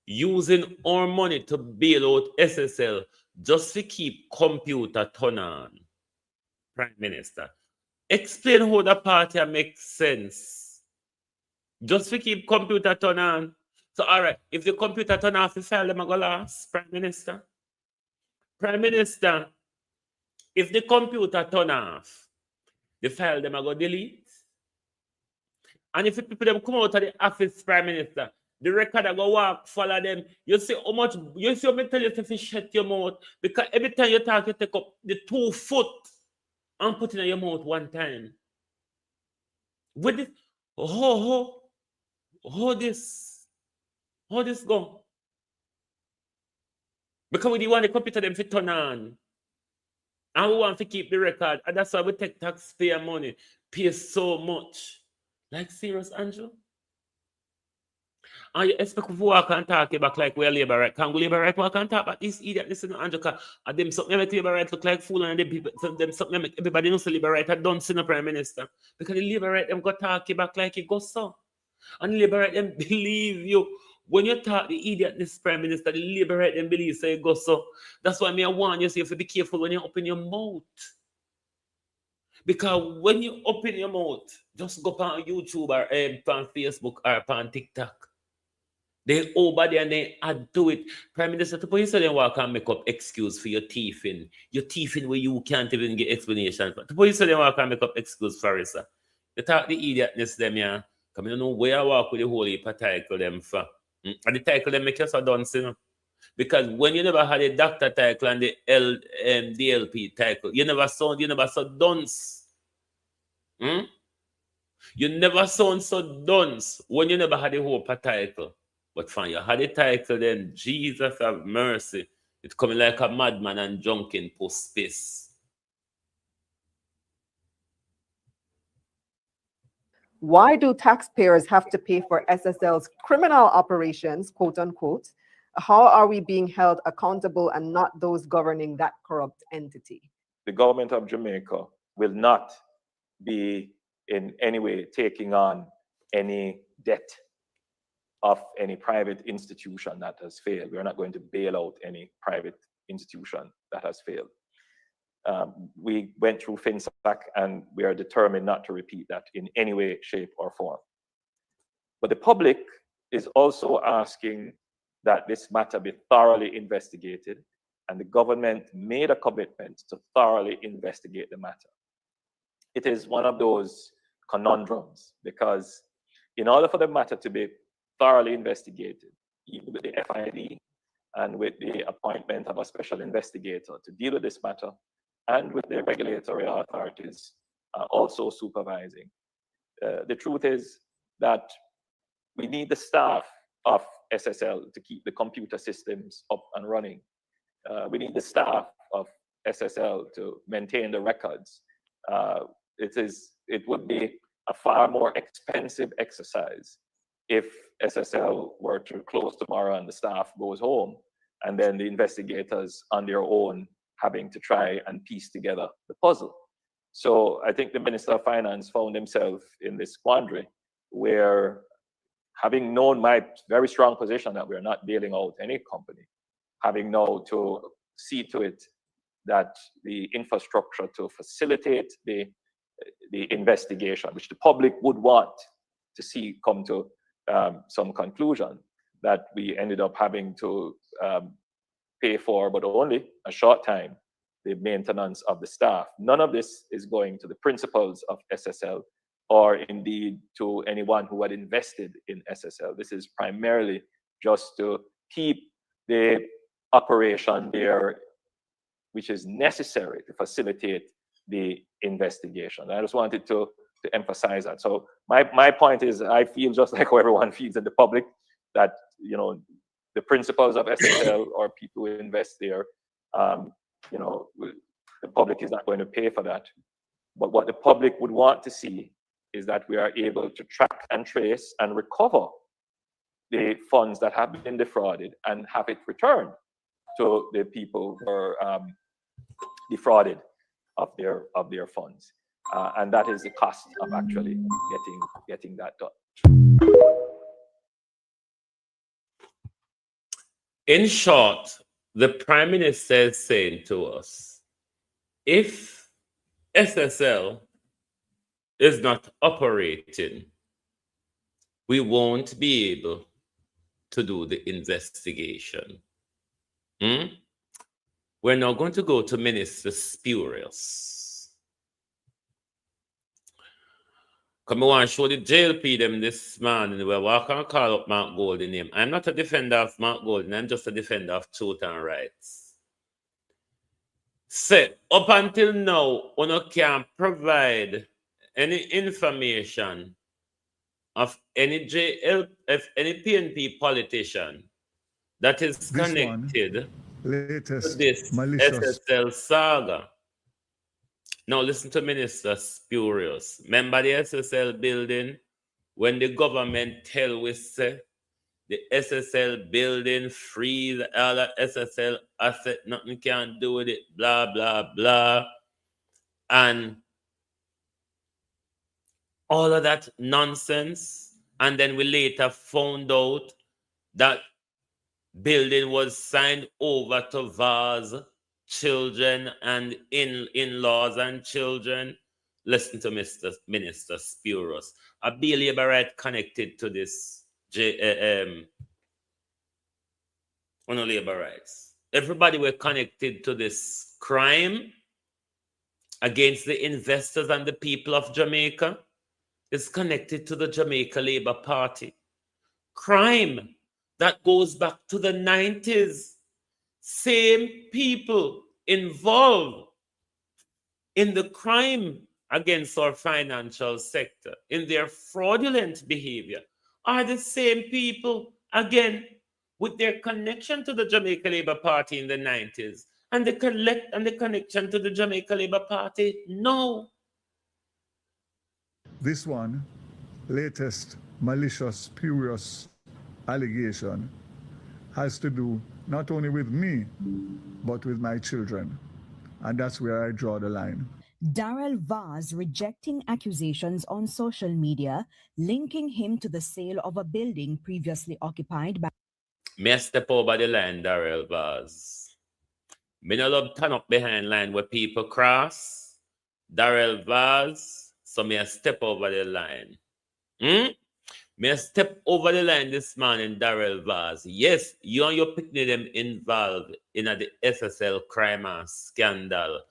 Using our money to bail out SSL just to keep computer turn on. Prime Minister, explain how the party makes sense. Just to keep computer turn on. So, all right, if the computer turn off, the file them go last, Prime Minister. Prime Minister, if the computer turn off, the file them go delete. And if the people them come out of the office, Prime Minister, the record go walk, follow them. You see how much, you see how me tell you to shut your mouth, because every time you talk, you take up the 2 foot and put it in your mouth one time. With this, how this go? Because we want the computer them to turn on. And we want to keep the record. And that's why we take taxpayer money, pay so much. Like serious, Andrew? And you expect we walk and talk back like we're labor right. Can we labor right walk and talk about this idiot? Listen, Andrew, and them something make labor right look like fool, and them people, them something make everybody knows the labor right had done sooner Prime Minister. Because the labor right them got talk back like you go so. And the labor right them believe you. When you talk the idiot, this Prime Minister, the labor right them believe say go so. That's why I warn you, so you have to be careful when you open your mouth. Because when you open your mouth, just go on YouTube or on Facebook or on TikTok. They over there and they add to it. Prime Minister, to put you so they walk and make up excuse for your thieving. Your thieving where you can't even get explanation for. To put you so they walk and make up excuse for it, sir. You talk the idiotness them, yeah. Come you know where I walk with the whole heap of title them for. And the title them make you so dunce, you know. Because when you never had a doctor title and the DLP title, you never saw dunce. You never sound so dunce when you never had a whole title. But fine, you had a title then, Jesus have mercy. It's coming like a madman and drunk in post space. Why do taxpayers have to pay for SSL's criminal operations, quote unquote? How are we being held accountable and not those governing that corrupt entity? The government of Jamaica will not be in any way taking on any debt of any private institution that has failed. We're not going to bail out any private institution that has failed. We went through FinSAC and we are determined not to repeat that in any way, shape, or form. But the public is also asking that this matter be thoroughly investigated, and the government made a commitment to thoroughly investigate the matter. It is one of those conundrums because in order for the matter to be thoroughly investigated, even with the FID and with the appointment of a special investigator to deal with this matter, and with the regulatory authorities also supervising. The truth is that we need the staff of SSL to keep the computer systems up and running. We need the staff of SSL to maintain the records. It would be a far more expensive exercise if SSL were to close tomorrow and the staff goes home, and then the investigators on their own having to try and piece together the puzzle. So I think the Minister of Finance found himself in this quandary where, having known my very strong position that we're not bailing out any company, having now to see to it that the infrastructure to facilitate the investigation, which the public would want to see come to some conclusion, that we ended up having to pay for, but only a short time, the maintenance of the staff. None of this is going to the principals of SSL or indeed to anyone who had invested in SSL. This is primarily just to keep the operation there, which is necessary to facilitate the investigation. I just wanted to emphasize that. So my point is, I feel just like how everyone feels in the public, that the principals of SSL or people who invest there, the public is not going to pay for that. But what the public would want to see is that we are able to track and trace and recover the funds that have been defrauded and have it returned to the people who are defrauded of their funds. And that is the cost of actually getting that done. In short, the Prime Minister is saying to us, if SSL is not operating, we won't be able to do the investigation. We're now going to go to Minister Spurious. Come on, show the JLP them this morning. We're walking and call up Mark Golding name. I'm not a defender of Mark Golding. I'm just a defender of truth and rights. Say, up until now, one can't provide any information of any any PNP politician that is connected latest this malicious. SSL saga. Now listen to Minister Spurious. Remember the SSL building? When the government tell we say the SSL building freeze all the SSL asset, nothing can do with it, blah, blah, blah. And all of that nonsense. And then we later found out that building was signed over to Vaz children and in-laws and children. Listen to Minister Spurious. A labor right connected to this on labor rights. Everybody were connected to this crime against the investors and the people of Jamaica. Is connected to the Jamaica Labour Party. Crime that goes back to the 90s. Same people involved in the crime against our financial sector, in their fraudulent behavior, are the same people, again, with their connection to the Jamaica Labour Party in the 90s, and the connection to the Jamaica Labour Party now. This one, latest malicious, spurious allegation has to do not only with me, but with my children. And that's where I draw the line. Darrell Vaz rejecting accusations on social media, linking him to the sale of a building previously occupied by... Me step over the line, Darrell Vaz. Me no love turn up behind line where people cross. Darrell Vaz. So may I step over the line. May I step over the line this morning, Darrell Vaz. Yes, you and your picnic them involved in the SSL crime and scandal.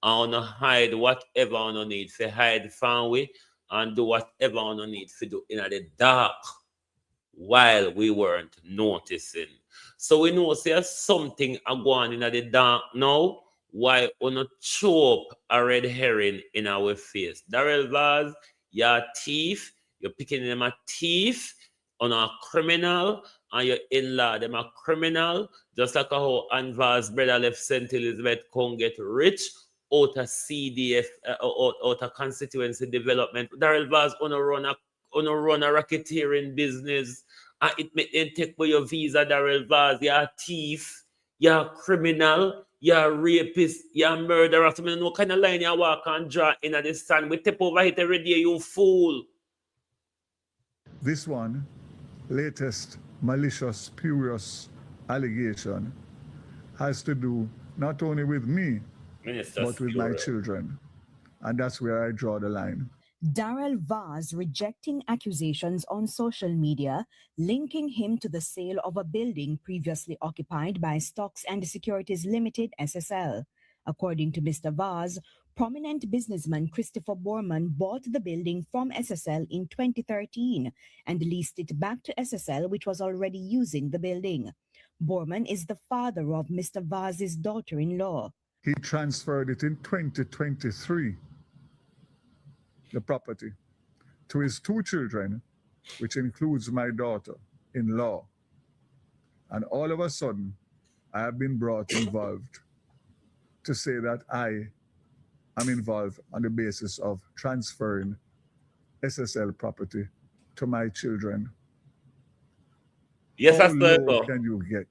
I want to hide whatever I don't need to hide from we and do whatever I don't need to do in the dark while we weren't noticing. So we know there's something going in the dark now. Why on a chop a red herring in our face? Darrell Vaz, you're a thief, you're picking them a thief, on a criminal, and your in-law them a criminal, just like how Anvar's brother left St. Elizabeth can't get rich out of CDF, out of constituency development. Darrell Vaz on a run a racketeering business, and it make them take away your visa, Darrell Vaz. You're a thief, you're a criminal, you're a rapist, you're a murderer. So I know what kind of line you walk and draw in at this stand. We step over it every day, you fool. This one, latest malicious, spurious allegation has to do not only with me, but with my children. And that's where I draw the line. Darrell Vaz rejecting accusations on social media, linking him to the sale of a building previously occupied by Stocks and Securities Limited, SSL. According to Mr. Vaz, prominent businessman Christopher Borman bought the building from SSL in 2013 and leased it back to SSL, which was already using the building. Borman is the father of Mr. Vaz's daughter-in-law. He transferred it in 2023, the property, to his two children, which includes my daughter-in-law. And all of a sudden, I have been brought involved to say that I am involved on the basis of transferring SSL property to my children. Yes, How low can you get?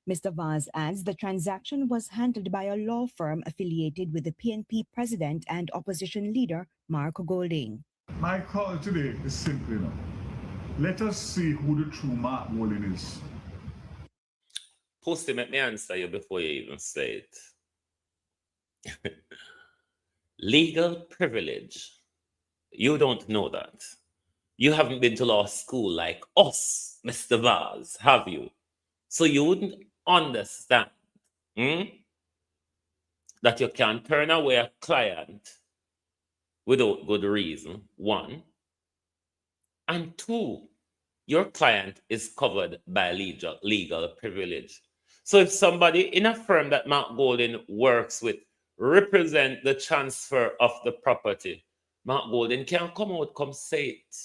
Mr. Vaz adds the transaction was handled by a law firm affiliated with the PNP president and opposition leader, Mark Golding. My call today is simply now. Let us see who the true Mark Golding is. Posty, let me answer you before you even say it. Legal privilege. You don't know that. You haven't been to law school like us, Mr. Vaz, have you? So you wouldn't understand that you can turn away a client without good reason, one. And two, your client is covered by legal privilege. So if somebody in a firm that Mark Golding works with represent the transfer of the property, Mark Golding can come out, come say it.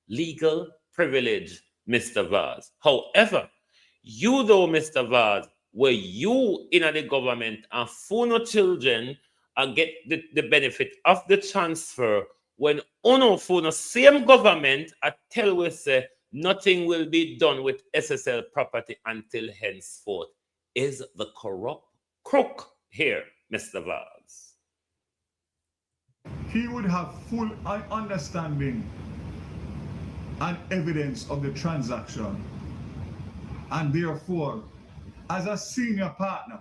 Legal privilege, Mr. Vaz. However, you though, Mr. Vaz, where you in the government and for no children get the benefit of the transfer when uno for the same government tell we say nothing will be done with SSL property until henceforth. Is the corrupt crook here, Mr. Vaz? He would have full understanding and evidence of the transaction, and therefore, as a senior partner,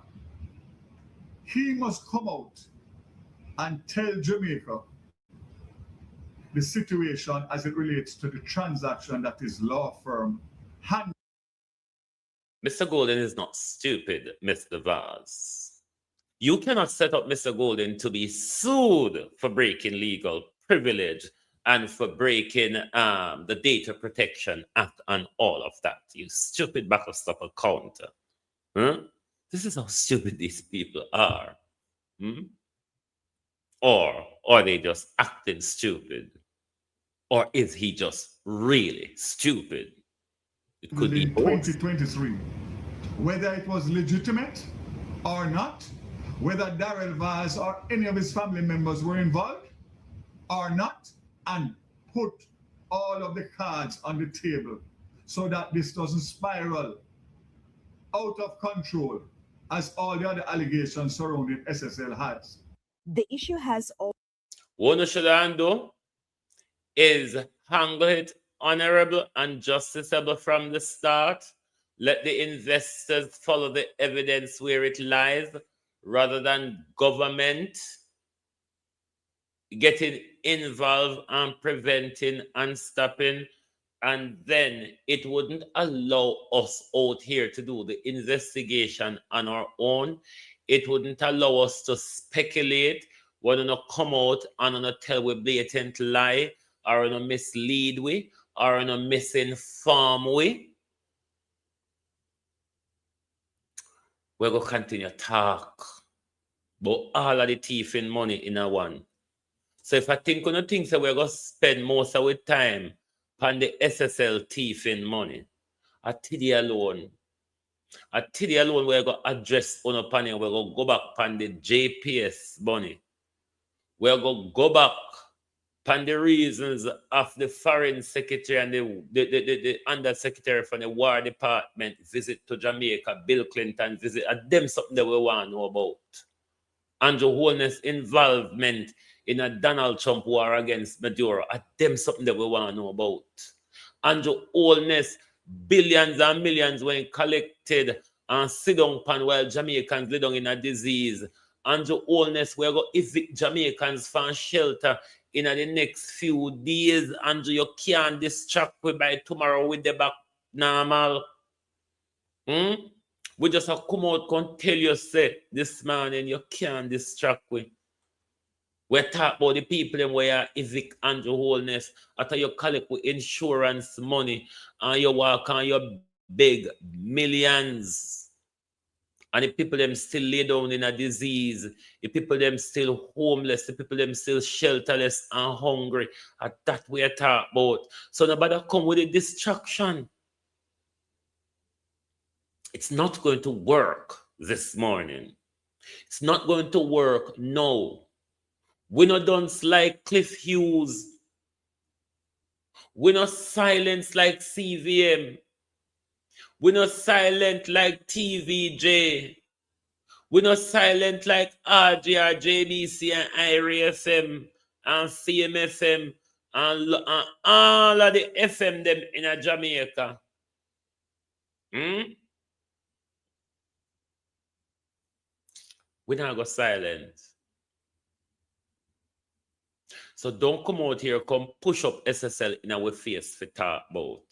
he must come out and tell Jamaica the situation as it relates to the transaction that his law firm handled. Mr. Golden is not stupid, Mr. Vaz. You cannot set up Mr. Golden to be sued for breaking legal privilege and for breaking the Data Protection Act and all of that. You stupid backstopper counter. Huh? This is how stupid these people are. Or are they just acting stupid? Or is he just really stupid? It could be both. 2023. Whether it was legitimate or not, whether Darrell Vaz or any of his family members were involved or not, and put all of the cards on the table so that this doesn't spiral out of control as all the other allegations surrounding SSL has. The issue has all. What you should do is handle it honorable and justiciable from the start. Let the investors follow the evidence where it lies rather than government getting involved and preventing and stopping. And then it wouldn't allow us out here to do the investigation on our own. It wouldn't allow us to speculate. We're going to come out and not tell we blatant lie or going to mislead we or going to misinform we. We're going to continue to talk about all of the thief in money in a one. So if I think on the things that we're going to spend most of our time on the SSL thief in money, at TD alone, we're going to address on a panel, we're going to go back on the JPS money. We're going to go back on the reasons of the foreign secretary and the undersecretary from the War Department visit to Jamaica, Bill Clinton visit, and them something that we want to know about. Andrew Holness involvement in a Donald Trump war against Maduro, and them something that we want to know about. Andrew Holness, billions and millions when collected and sit down pan while Jamaicans lay down in a disease. Andrew Holness, we're going to evict Jamaicans from shelter in the next few days. Andrew, you can't distract me by tomorrow with the back normal. We just have come out and tell you, say, this morning you can't distract me. We're talking about the people in where evict Andrew Holness after you collect with insurance money and you walk on your big millions. And the people them still lay down in a disease. The people them still homeless. The people them still shelterless and hungry. And that we're talking about. So nobody come with a distraction. It's not going to work this morning. It's not going to work, no. We're not done like Cliff Hughes. We're not silent like CVM. We're not silent like TVJ. We're not silent like RGR, JBC, and IRFM, and CMFM, and all of the FM them in Jamaica. We're not go silent. So don't come out here, come push up SSL in our face for talk about.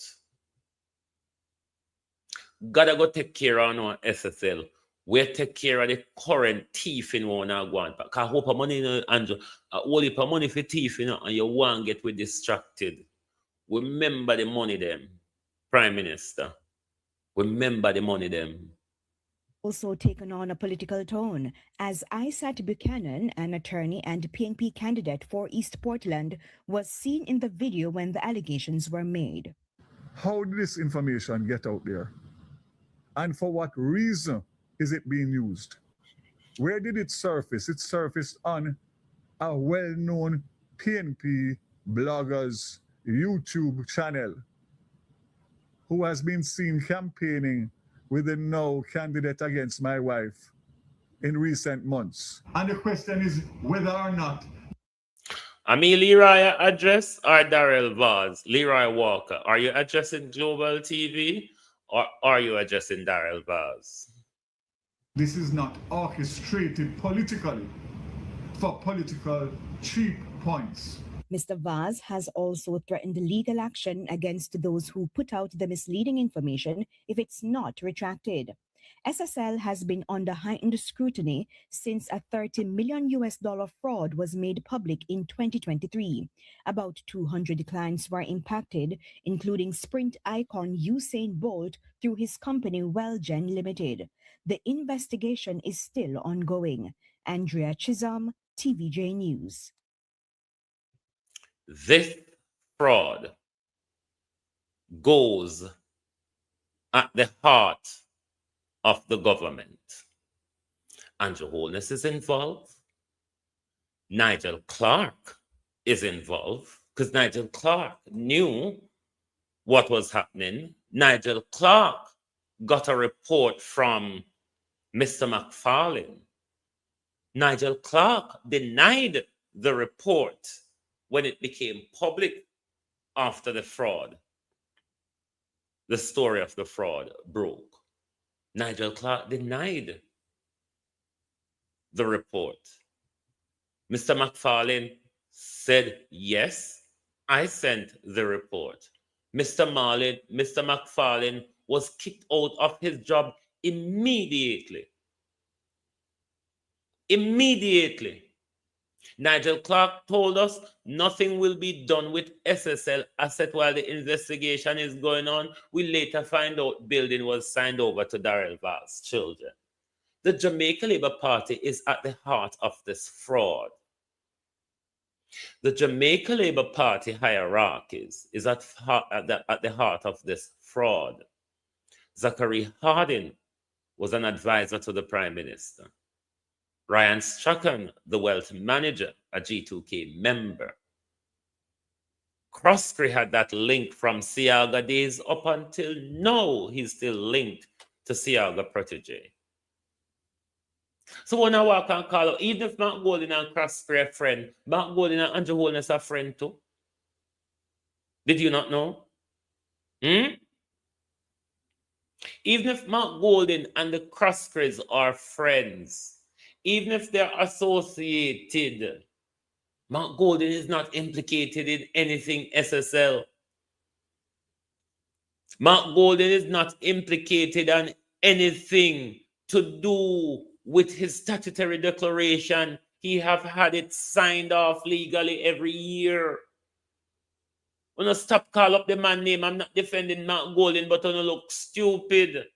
Gotta go take care of our SSL. We take care of the current thief in one now go on. Because hope of money, Andrew, all heap of money for thief, and you won't get we distracted. Remember the money them, Prime Minister. Remember the money them. Also taken on a political tone, as Isat Buchanan, an attorney and PNP candidate for East Portland, was seen in the video when the allegations were made. How did this information get out there? And for what reason is it being used? Where did it surface? It surfaced on a well-known PNP blogger's YouTube channel who has been seen campaigning with the now candidate against my wife in recent months. And the question is whether or not. Me Leroy address or Darrell Vaz? Leroy Walker, are you addressing Global TV or are you addressing Darrell Vaz? This is not orchestrated politically for political cheap points. Mr. Vaz has also threatened legal action against those who put out the misleading information if it's not retracted. SSL has been under heightened scrutiny since a $30 million fraud was made public in 2023. About 200 clients were impacted, including Sprint icon Usain Bolt through his company Wellgen Limited. The investigation is still ongoing. Andrea Chisholm, TVJ News. This fraud goes at the heart of the government. Andrew Holness is involved. Nigel Clark is involved because Nigel Clark knew what was happening. Nigel Clark got a report from Mr. McFarlane. Nigel Clark denied the report when it became public after the fraud. The story of the fraud broke. Nigel Clark denied the report. Mr. McFarlane said, yes, I sent the report. Mr. McFarlane was kicked out of his job immediately. Immediately. Nigel Clark told us nothing will be done with SSL asset while the investigation is going on. We later find out building was signed over to Darrell Vaz's children. The Jamaica Labour Party is at the heart of this fraud. The Jamaica Labour Party hierarchies is at the heart of this fraud. Zachary Harding was an advisor to the Prime Minister. Ryan Strachan, the wealth manager, a G2K member. Croskery had that link from Siaga days up until now. He's still linked to Siaga protege. So when I walk and call out, even if Mark Golding and Croskery are friend, Mark Golding and Andrew Holness are friend too. Did you not know? Even if Mark Golding and the Croskerys are friends, even if they're associated, Mark Golding is not implicated in anything SSL. Mark Golding is not implicated on anything to do with his statutory declaration. He have had it signed off legally every year. I'm gonna stop call up the man name. I'm not defending Mark Golding, but I'm gonna look stupid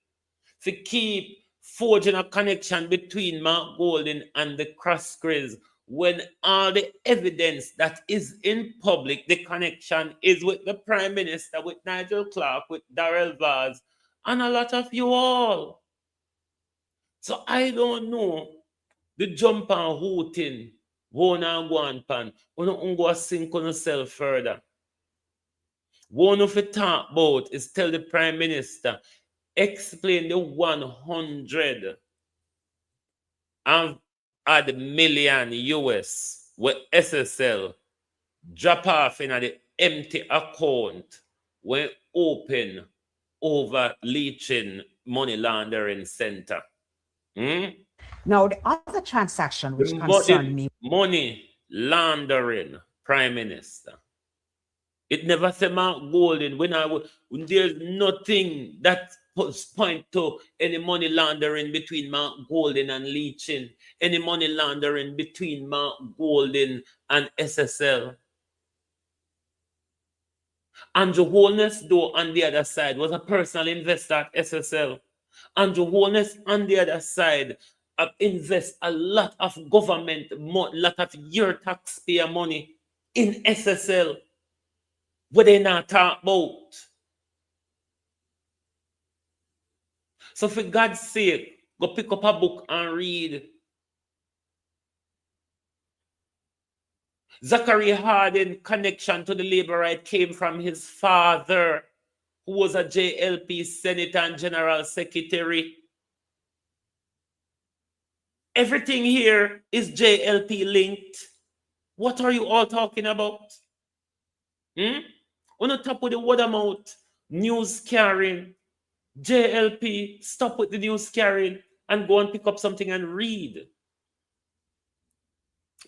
to keep forging a connection between Mark Golding and the Croskerys when all the evidence that is in public, the connection is with the Prime Minister, with Nigel Clark, with Darrell Vaz, and a lot of you all. So I don't know the jump and hooting, one and one pan, when you go sink on yourself further. One of the talk about is tell the Prime Minister, explain the 100 and add million US with SSL drop off in the empty account when open over leaching money laundering center. Now, the other transaction which concerned me. Money laundering, Prime Minister. It never said Mark Golding when there's nothing that point to any money laundering between Mark Golding and leaching, any money laundering between Mark Golding and SSL. Andrew Holness, though, on the other side, was a personal investor at SSL. Andrew Holness, on the other side, invest a lot of government, a lot of your taxpayer money in SSL. What they not talk about. So for God's sake, Go pick up a book and read. Zachary Hardin connection to the labor right came from his father, who was a JLP Senator and General Secretary. Everything here is JLP linked. What are you all talking about? On the top of the word amount, news carrying, JLP, stop with the news carrying and go and pick up something and read.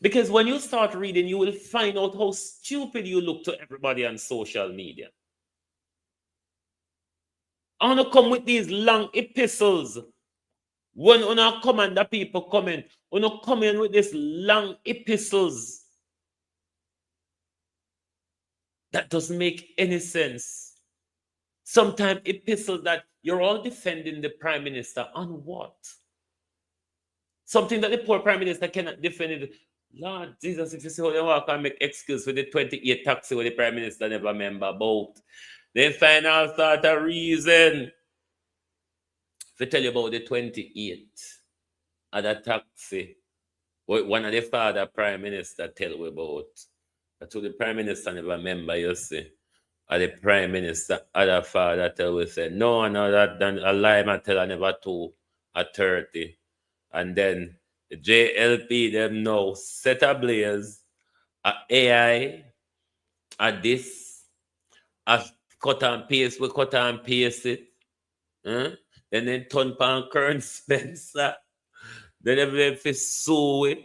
Because when you start reading, you will find out how stupid you look to everybody on social media. I want to come with these long epistles. When I command the people comment, when I come in with these long epistles, that doesn't make any sense. Sometimes epistles that you're all defending the Prime Minister on what? Something that the poor Prime Minister cannot defend it. Lord Jesus, if you see how they walk and make excuse for the 28 taxi where the Prime Minister never remember about, they find all sort of reason. If I tell you about the 28 at a taxi, what one of the father Prime Minister tell you about, that's what the Prime Minister never remember, you see. Or the Prime Minister, other father tell we say, no, that than a lie I tell I never to at 30. And then the JLP them now set ablaze a AI, a this, a cut and paste, we cut and paste it. Then they turn pan Kern Spencer. Then everybody sue it.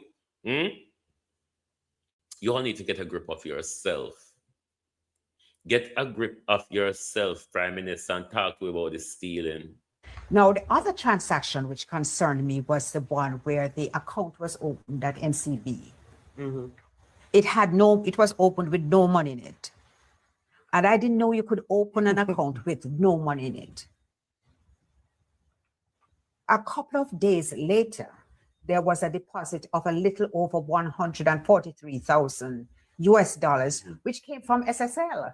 You all need to get a grip of yourself. Get a grip of yourself, Prime Minister, and talk to about the stealing. Now, the other transaction which concerned me was the one where the account was opened at NCB. It was opened with no money in it. And I didn't know you could open an account with no money in it. A couple of days later, there was a deposit of a little over $143,000, which came from SSL.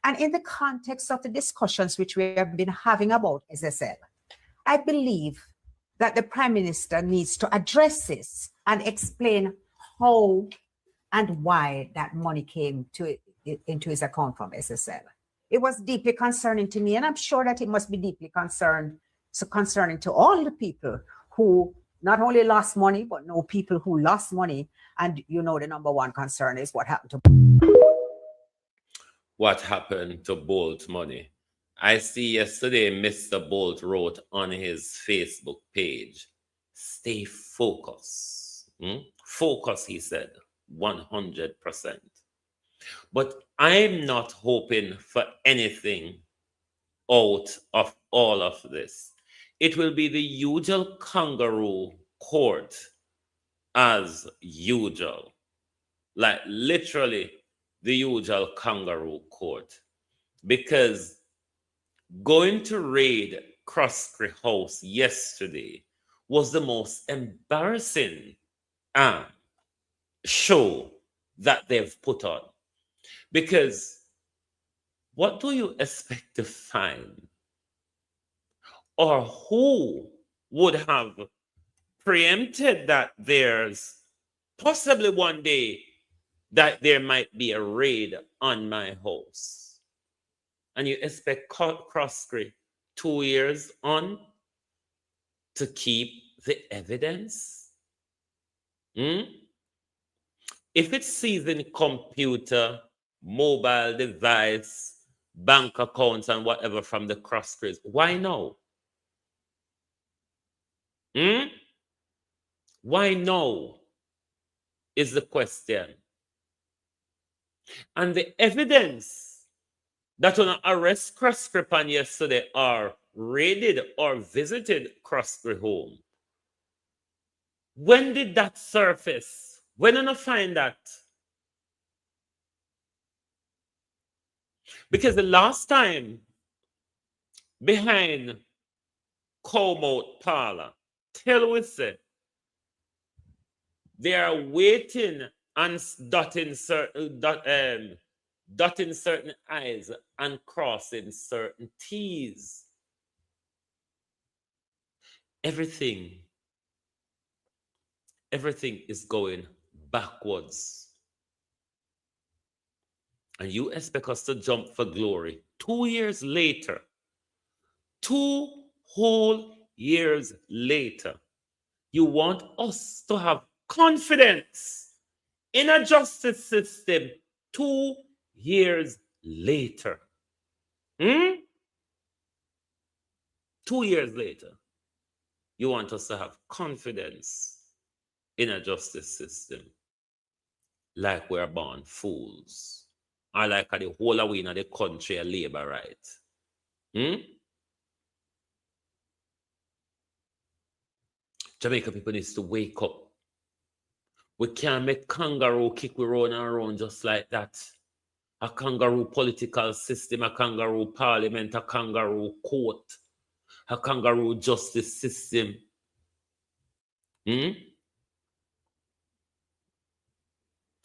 And in the context of the discussions which we have been having about SSL, I believe that the Prime Minister needs to address this and explain how and why that money came into his account from SSL. It was deeply concerning to me, and I'm sure that it must be deeply concerning to all the people who not only lost money, but know people who lost money. And you know, the number one concern is what happened to Bolt money. I see yesterday Mr. Bolt wrote on his Facebook page, stay focused. Focus, he said, 100%. But I'm not hoping for anything out of all of this. It will be the usual kangaroo court as usual. Like literally the usual kangaroo court. Because going to raid Croskery House yesterday was the most embarrassing show that they've put on. Because what do you expect to find? Or who would have preempted that there's possibly one day that there might be a raid on my house? And you expect Croskery 2 years on to keep the evidence? If it's seizing computer, mobile device, bank accounts, and whatever from the Croskeries, why no? Why no is the question. And the evidence that when arrest Croskery on yesterday or raided or visited Croskery home, when did that surface? When did I find that? Because the last time behind Comout Parlor, tell we say they are waiting and dotting certain I's and crossing certain T's. everything is going backwards. And you expect us to jump for glory 2 years later, 2 whole years later. You want us to have confidence in a justice system 2 years later. 2 years later, you want us to have confidence in a justice system like we're born fools. Or like the whole of we in the country a labor right. Jamaica people needs to wake up. We can't make kangaroo kick we round and around just like that. A kangaroo political system, a kangaroo parliament, a kangaroo court, a kangaroo justice system.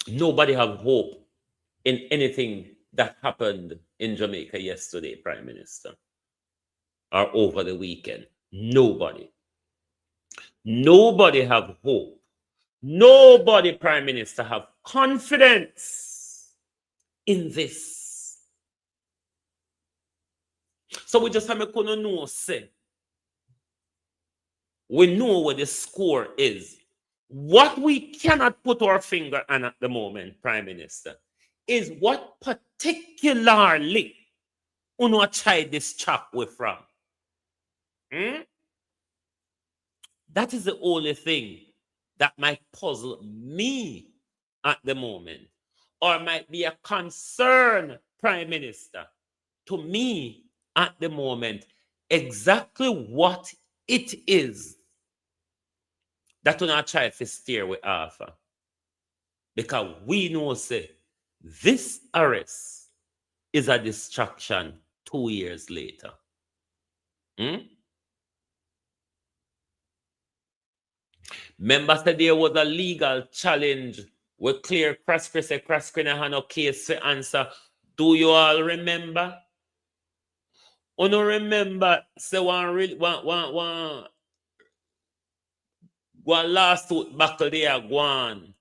Nobody have hope in anything that happened in Jamaica yesterday, Prime Minister, or over the weekend. Nobody have hope. Nobody, Prime Minister, have confidence in this. So we just have to know, say, we know what the score is. What we cannot put our finger on at the moment, Prime Minister, is what particularly uno try this chap with from. That is the only thing that might puzzle me at the moment, or might be a concern, Prime Minister, to me at the moment, exactly what it is that uno try to steer with Arthur. Because we know, say, this arrest is a distraction 2 years later. Remember, said there was a legal challenge with Claire Crosskey said Crosskey had no case to answer. Do you all remember? Uno remember, say one lawsuit battle there go on,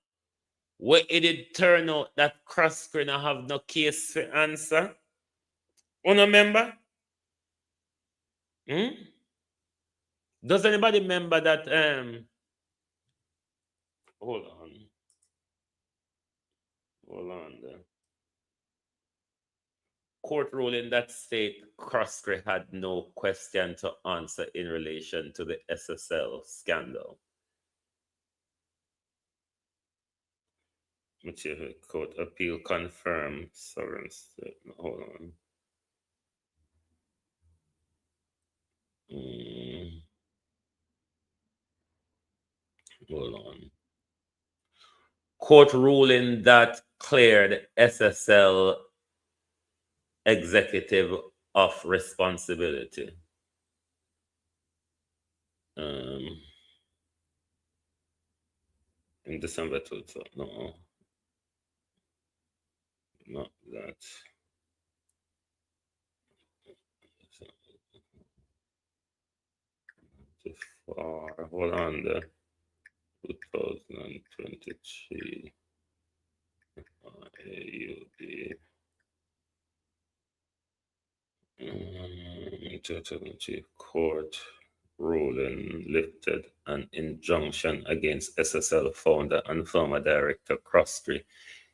where it did turn out that Crosskey have no case to answer. Uno remember? Does anybody remember that? Hold on there. Court ruling that state Crosskey had no question to answer in relation to the SSL scandal. Material Court appeal confirmed sovereign state. Hold on. Hold on. Court ruling that cleared SSL executive of responsibility. In December 2000. No. Not that. Too far. Hold on there. 2023 AUD 2023 court ruling lifted an injunction against SSL founder and former director Crosskey,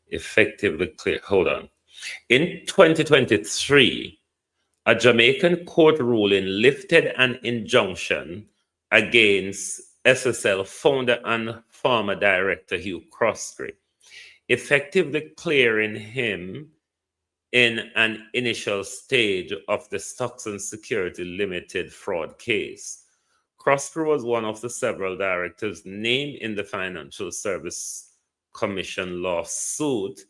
effectively clear. Hold on. In 2023, a Jamaican court ruling lifted an injunction against SSL founder and former director Hugh Crosskey, effectively clearing him in an initial stage of the Stocks and Security Limited fraud case. Crosskey was one of the several directors named in the Financial Service Commission lawsuit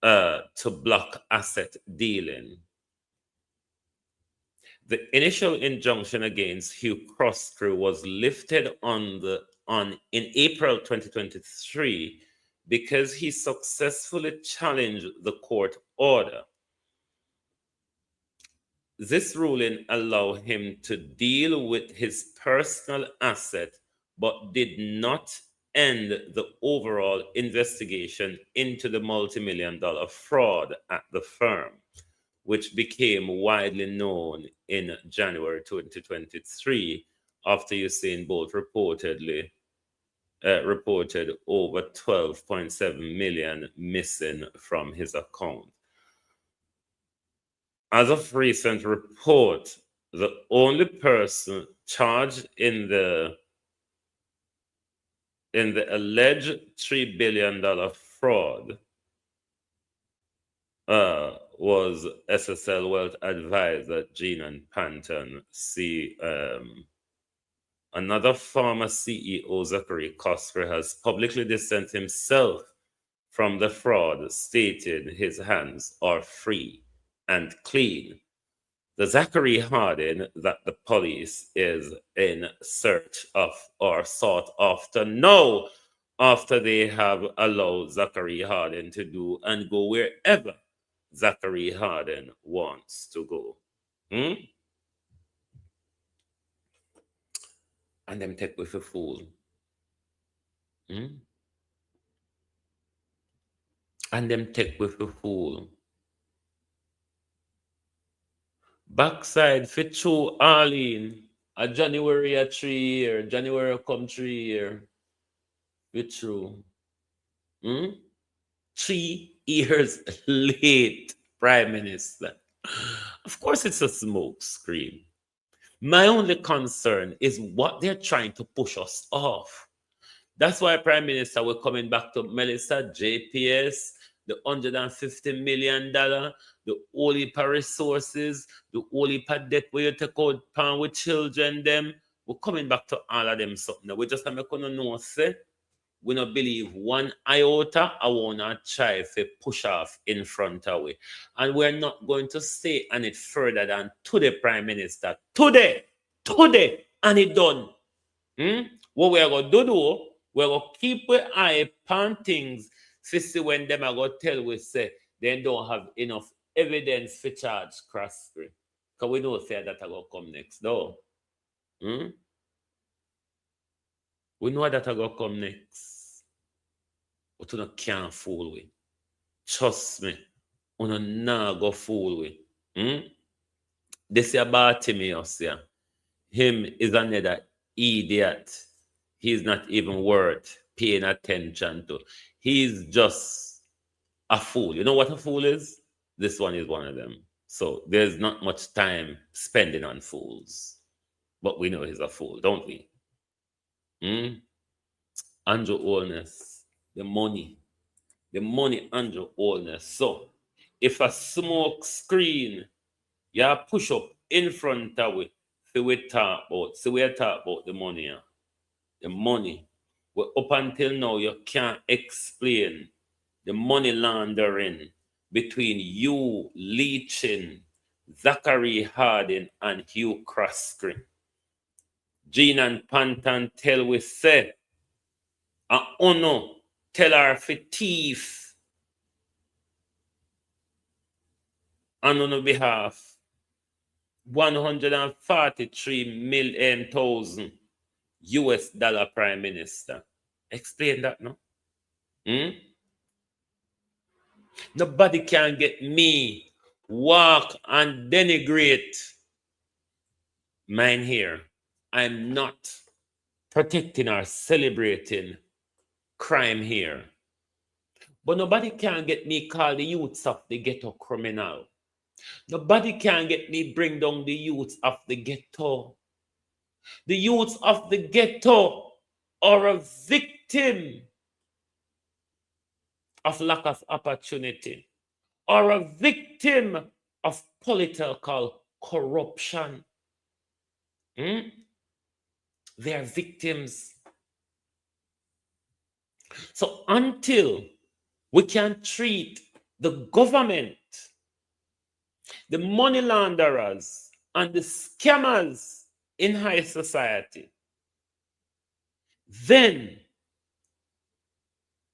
to block asset dealing. The initial injunction against Hugh Crosskey was lifted in April 2023 because he successfully challenged the court order. this ruling allowed him to deal with his personal asset, but did not end the overall investigation into the multi-million-dollar fraud at the firm, which became widely known in January 2023 after Usain Bolt reported over 12.7 million missing from his account. As of recent report, the only person charged in the alleged $3 billion fraud was SSL Wealth Advisor Gina Panton. Another former CEO, Zachary Cosgrave, has publicly distanced himself from the fraud, stating his hands are free and clean. The Zachary Harding that the police is in search of or sought after now, after they have allowed Zachary Harding to do and go wherever Zachary Harding wants to go. And them take with a fool. And them take with a fool. Backside fit through Arlene. A January a 3 year. January come 3 year. Fit through. 3 years late, Prime Minister. Of course, it's a smoke screen. My only concern is what they're trying to push us off. That's why, Prime Minister, we're coming back to Melissa, JPS, the $150 million, the whole heap of resources, the whole heap of debt where you take out pan with children, them. We're coming back to all of them something. We just have to know, say, we don't believe one iota. I want to try to push off in front of we. And we're not going to stay on it further than today, Prime Minister. Today, and it done. What we're going to do, we're going to keep our eye on things to see when them are going to tell we say they don't have enough evidence to charge Cosgrave. Because we know say that are going to come next door. We know that are going to come next. But you can't fool with. Trust me. You not go fool with. This is Bartimaeus here. Him is another idiot. He's not even worth paying attention to. He's just a fool. You know what a fool is? This one is one of them. So there's not much time spending on fools. But we know he's a fool, don't we? Andrew Holness, the money, Andrew Holness. So if a smoke screen, you push up in front of it, we talk about the money. Yeah? The money. Well, up until now, you can't explain the money laundering between you leeching Zachary Harding and Hugh Cosgrave. Gina and Panton tell we say, no, tell her for thief. And on behalf, 143 million thousand US dollar Prime Minister. Explain that, no? Nobody can get me walk and denigrate mine here. I'm not protecting or celebrating crime here. But nobody can get me call the youths of the ghetto criminal. Nobody can get me bring down the youths of the ghetto. The youths of the ghetto are a victim of lack of opportunity, or a victim of political corruption. They are victims. So until we can treat the government, the money launderers, and the scammers in high society, then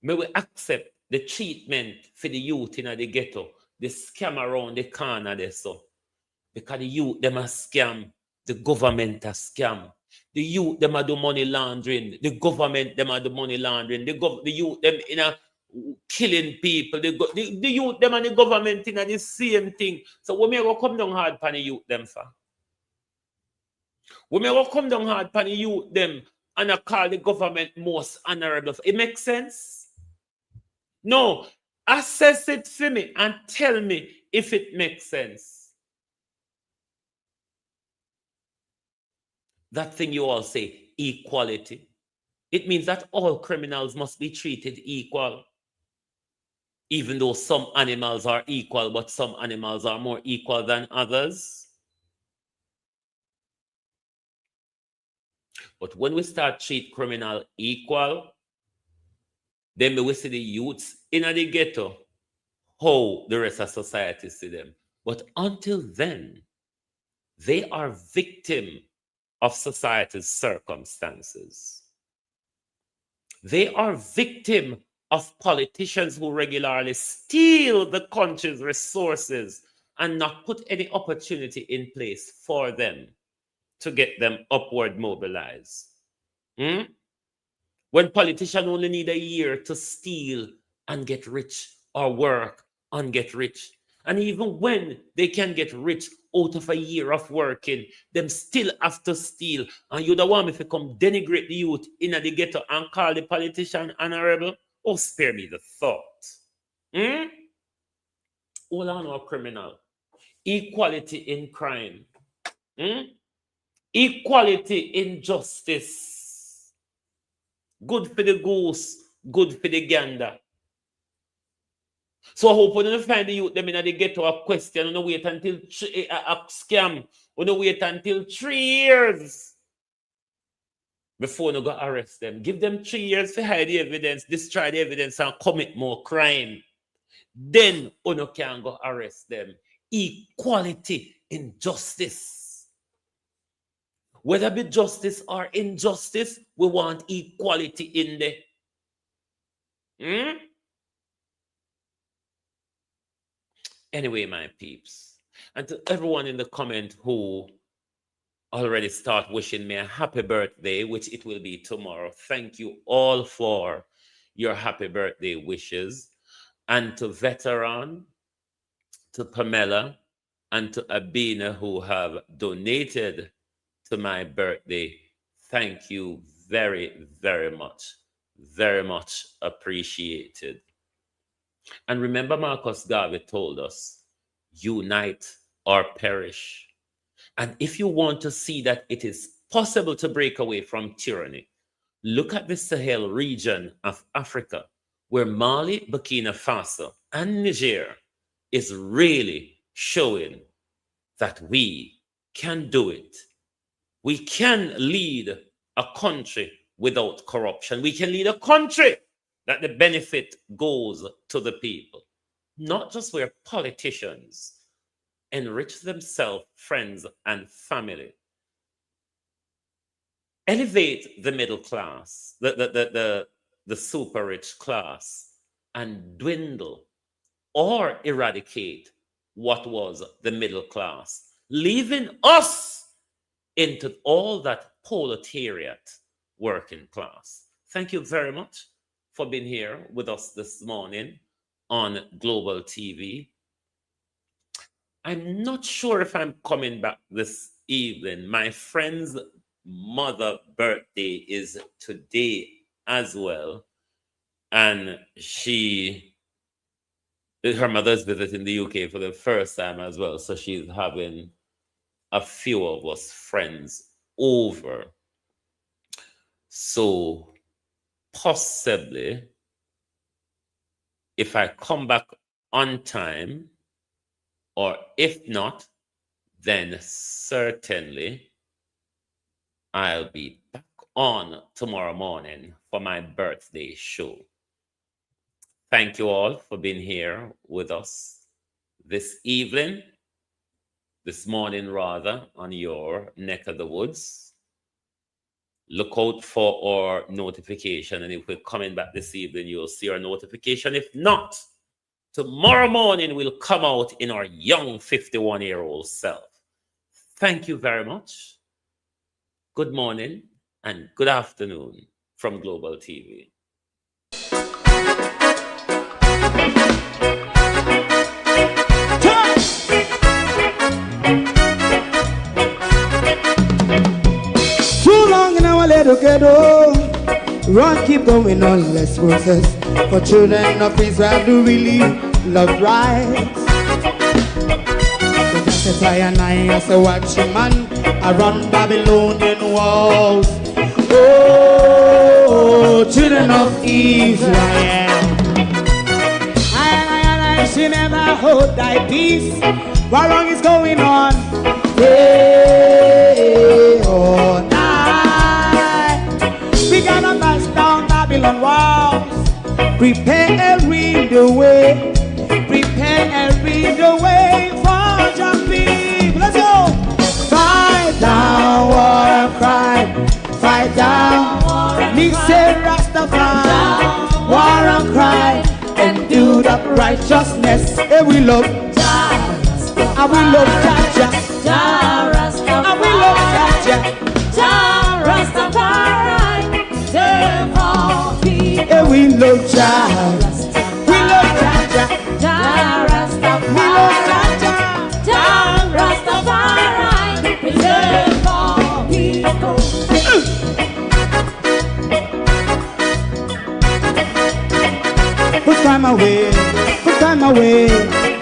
may we accept the treatment for the youth in the ghetto, the scam around the corner there. So Because the youth, them a scam. The government a scam. The youth, them a do money laundering. The government, them a do money laundering. The youth, them in a killing people. The youth, them and the government in a the same thing. So we may go come down hard upon the youth, them, for. We may go come down hard upon the youth, them, and I call the government most honorable. It makes sense? No. Assess it for me and tell me if it makes sense. That thing you all say, equality. It means that all criminals must be treated equal. Even though some animals are equal, but some animals are more equal than others. But when we start treat criminal equal, then we see the youths in the ghetto, how the rest of society see them. But until then, they are victim of society's circumstances. They are victim of politicians who regularly steal the country's resources and not put any opportunity in place for them to get them upward mobilized. When politicians only need a year to steal and get rich, or work and get rich. And even when they can get rich out of a year of working, them still have to steal. And you don't want me to come denigrate the youth in the ghetto and call the politician honorable? Oh, spare me the thought. All on our criminal. Equality in crime. Equality in justice. Good for the goose, good for the gander. So I hope when you find the youth them in the ghetto a question, you don't wait until a scam, you don't wait until 3 years before you go arrest them. Give them 3 years to hide the evidence, destroy the evidence, and commit more crime. Then you can go arrest them. Equality in justice. Whether it be justice or injustice, we want equality in there. Anyway, my peeps, and to everyone in the comment who already start wishing me a happy birthday, which it will be tomorrow, thank you all for your happy birthday wishes. And to Veteran, to Pamela, and to Abina, who have donated to my birthday, thank you very, very much. Very much appreciated. And remember, Marcus Garvey told us, unite or perish. And if you want to see that it is possible to break away from tyranny, look at the Sahel region of Africa, where Mali, Burkina Faso, and Niger is really showing that we can do it. We can lead a country without corruption. We can lead a country that the benefit goes to the people, not just where politicians enrich themselves, friends, and family. Elevate the middle class, the super rich class, and dwindle or eradicate what was the middle class, leaving us into all that proletariat working class. Thank you very much for being here with us this morning on Global TV. I'm not sure if I'm coming back this evening. My friend's mother's birthday is today as well. And her mother's visiting the UK for the first time as well. So she's having a few of us friends over. So possibly, if I come back on time, or if not, then certainly I'll be back on tomorrow morning for my birthday show. Thank you all for being here with us this evening, this morning rather, on your neck of the woods. Look out for our notification, and if we're coming back this evening, you'll see our notification. If not, tomorrow morning we'll come out in our young 51-year-old self. Thank you very much. Good morning and good afternoon from Global TV. Too long in our little ghetto, run keep going on, less process. For children of Israel do really love rights. So just as I and I as a watching man, I run Babylonian walls. Oh, children of Israel, I should never hold thy peace. What wrong is going on? Day or night, we gonna bust down Babylon walls. Prepare the way, prepare the way for your people. Let's go. Fight down war and crime, fight down. Me say Rastafari, war and crime, and do the righteousness. And we love, and we love Jaja, and we love Jaja, and we love Jaja, we love Jaja, we love Jaja, preserve all people. Put time away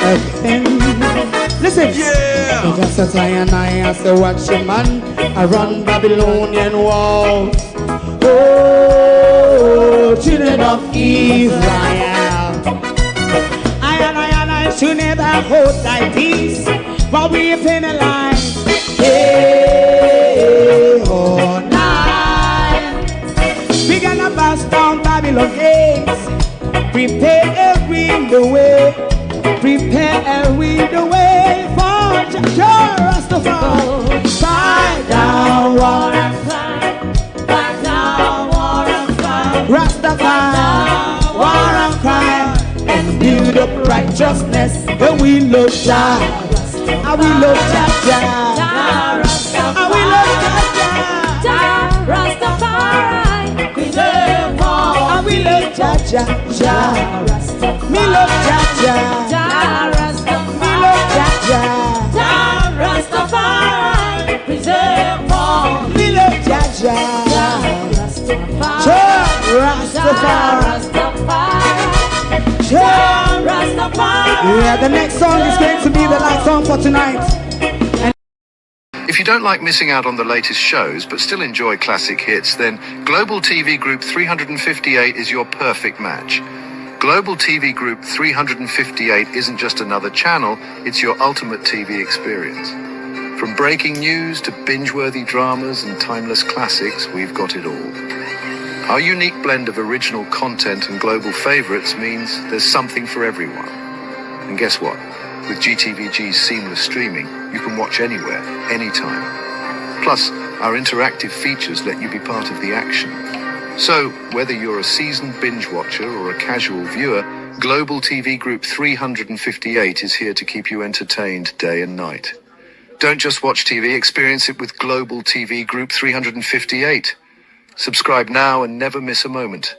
again. Listen, yeah. Just as I and I as a watching man, I run Babylonian walls. Oh, children of Israel, I and I should never hold thy peace, but we penalize day or night. We gonna bust down Babylon gates. Prepare the way, prepare the way for Rastafari. Fight down war and crime, fight down war and crime. Rastafari, war and crime, and build up righteousness. And we love Jah, and we love Jah, and we love Jah, Rastafari, preserve all. And we love Jah, me love Jaja, me love Jaja, Rastafari, preserve all. Me love Jaja, Rastafari. Yeah, the next song is going to be the last song for tonight. If you don't like missing out on the latest shows but still enjoy classic hits, then Global TV Group 358 is your perfect match. Global TV Group 358 isn't just another channel, it's your ultimate TV experience. From breaking news to binge-worthy dramas and timeless classics, we've got it all. Our unique blend of original content and global favorites means there's something for everyone. And guess what? With GTVG's seamless streaming, you can watch anywhere, anytime. Plus, our interactive features let you be part of the action. So, whether you're a seasoned binge watcher or a casual viewer, Global TV Group 358 is here to keep you entertained day and night. Don't just watch TV, experience it with Global TV Group 358. Subscribe now and never miss a moment.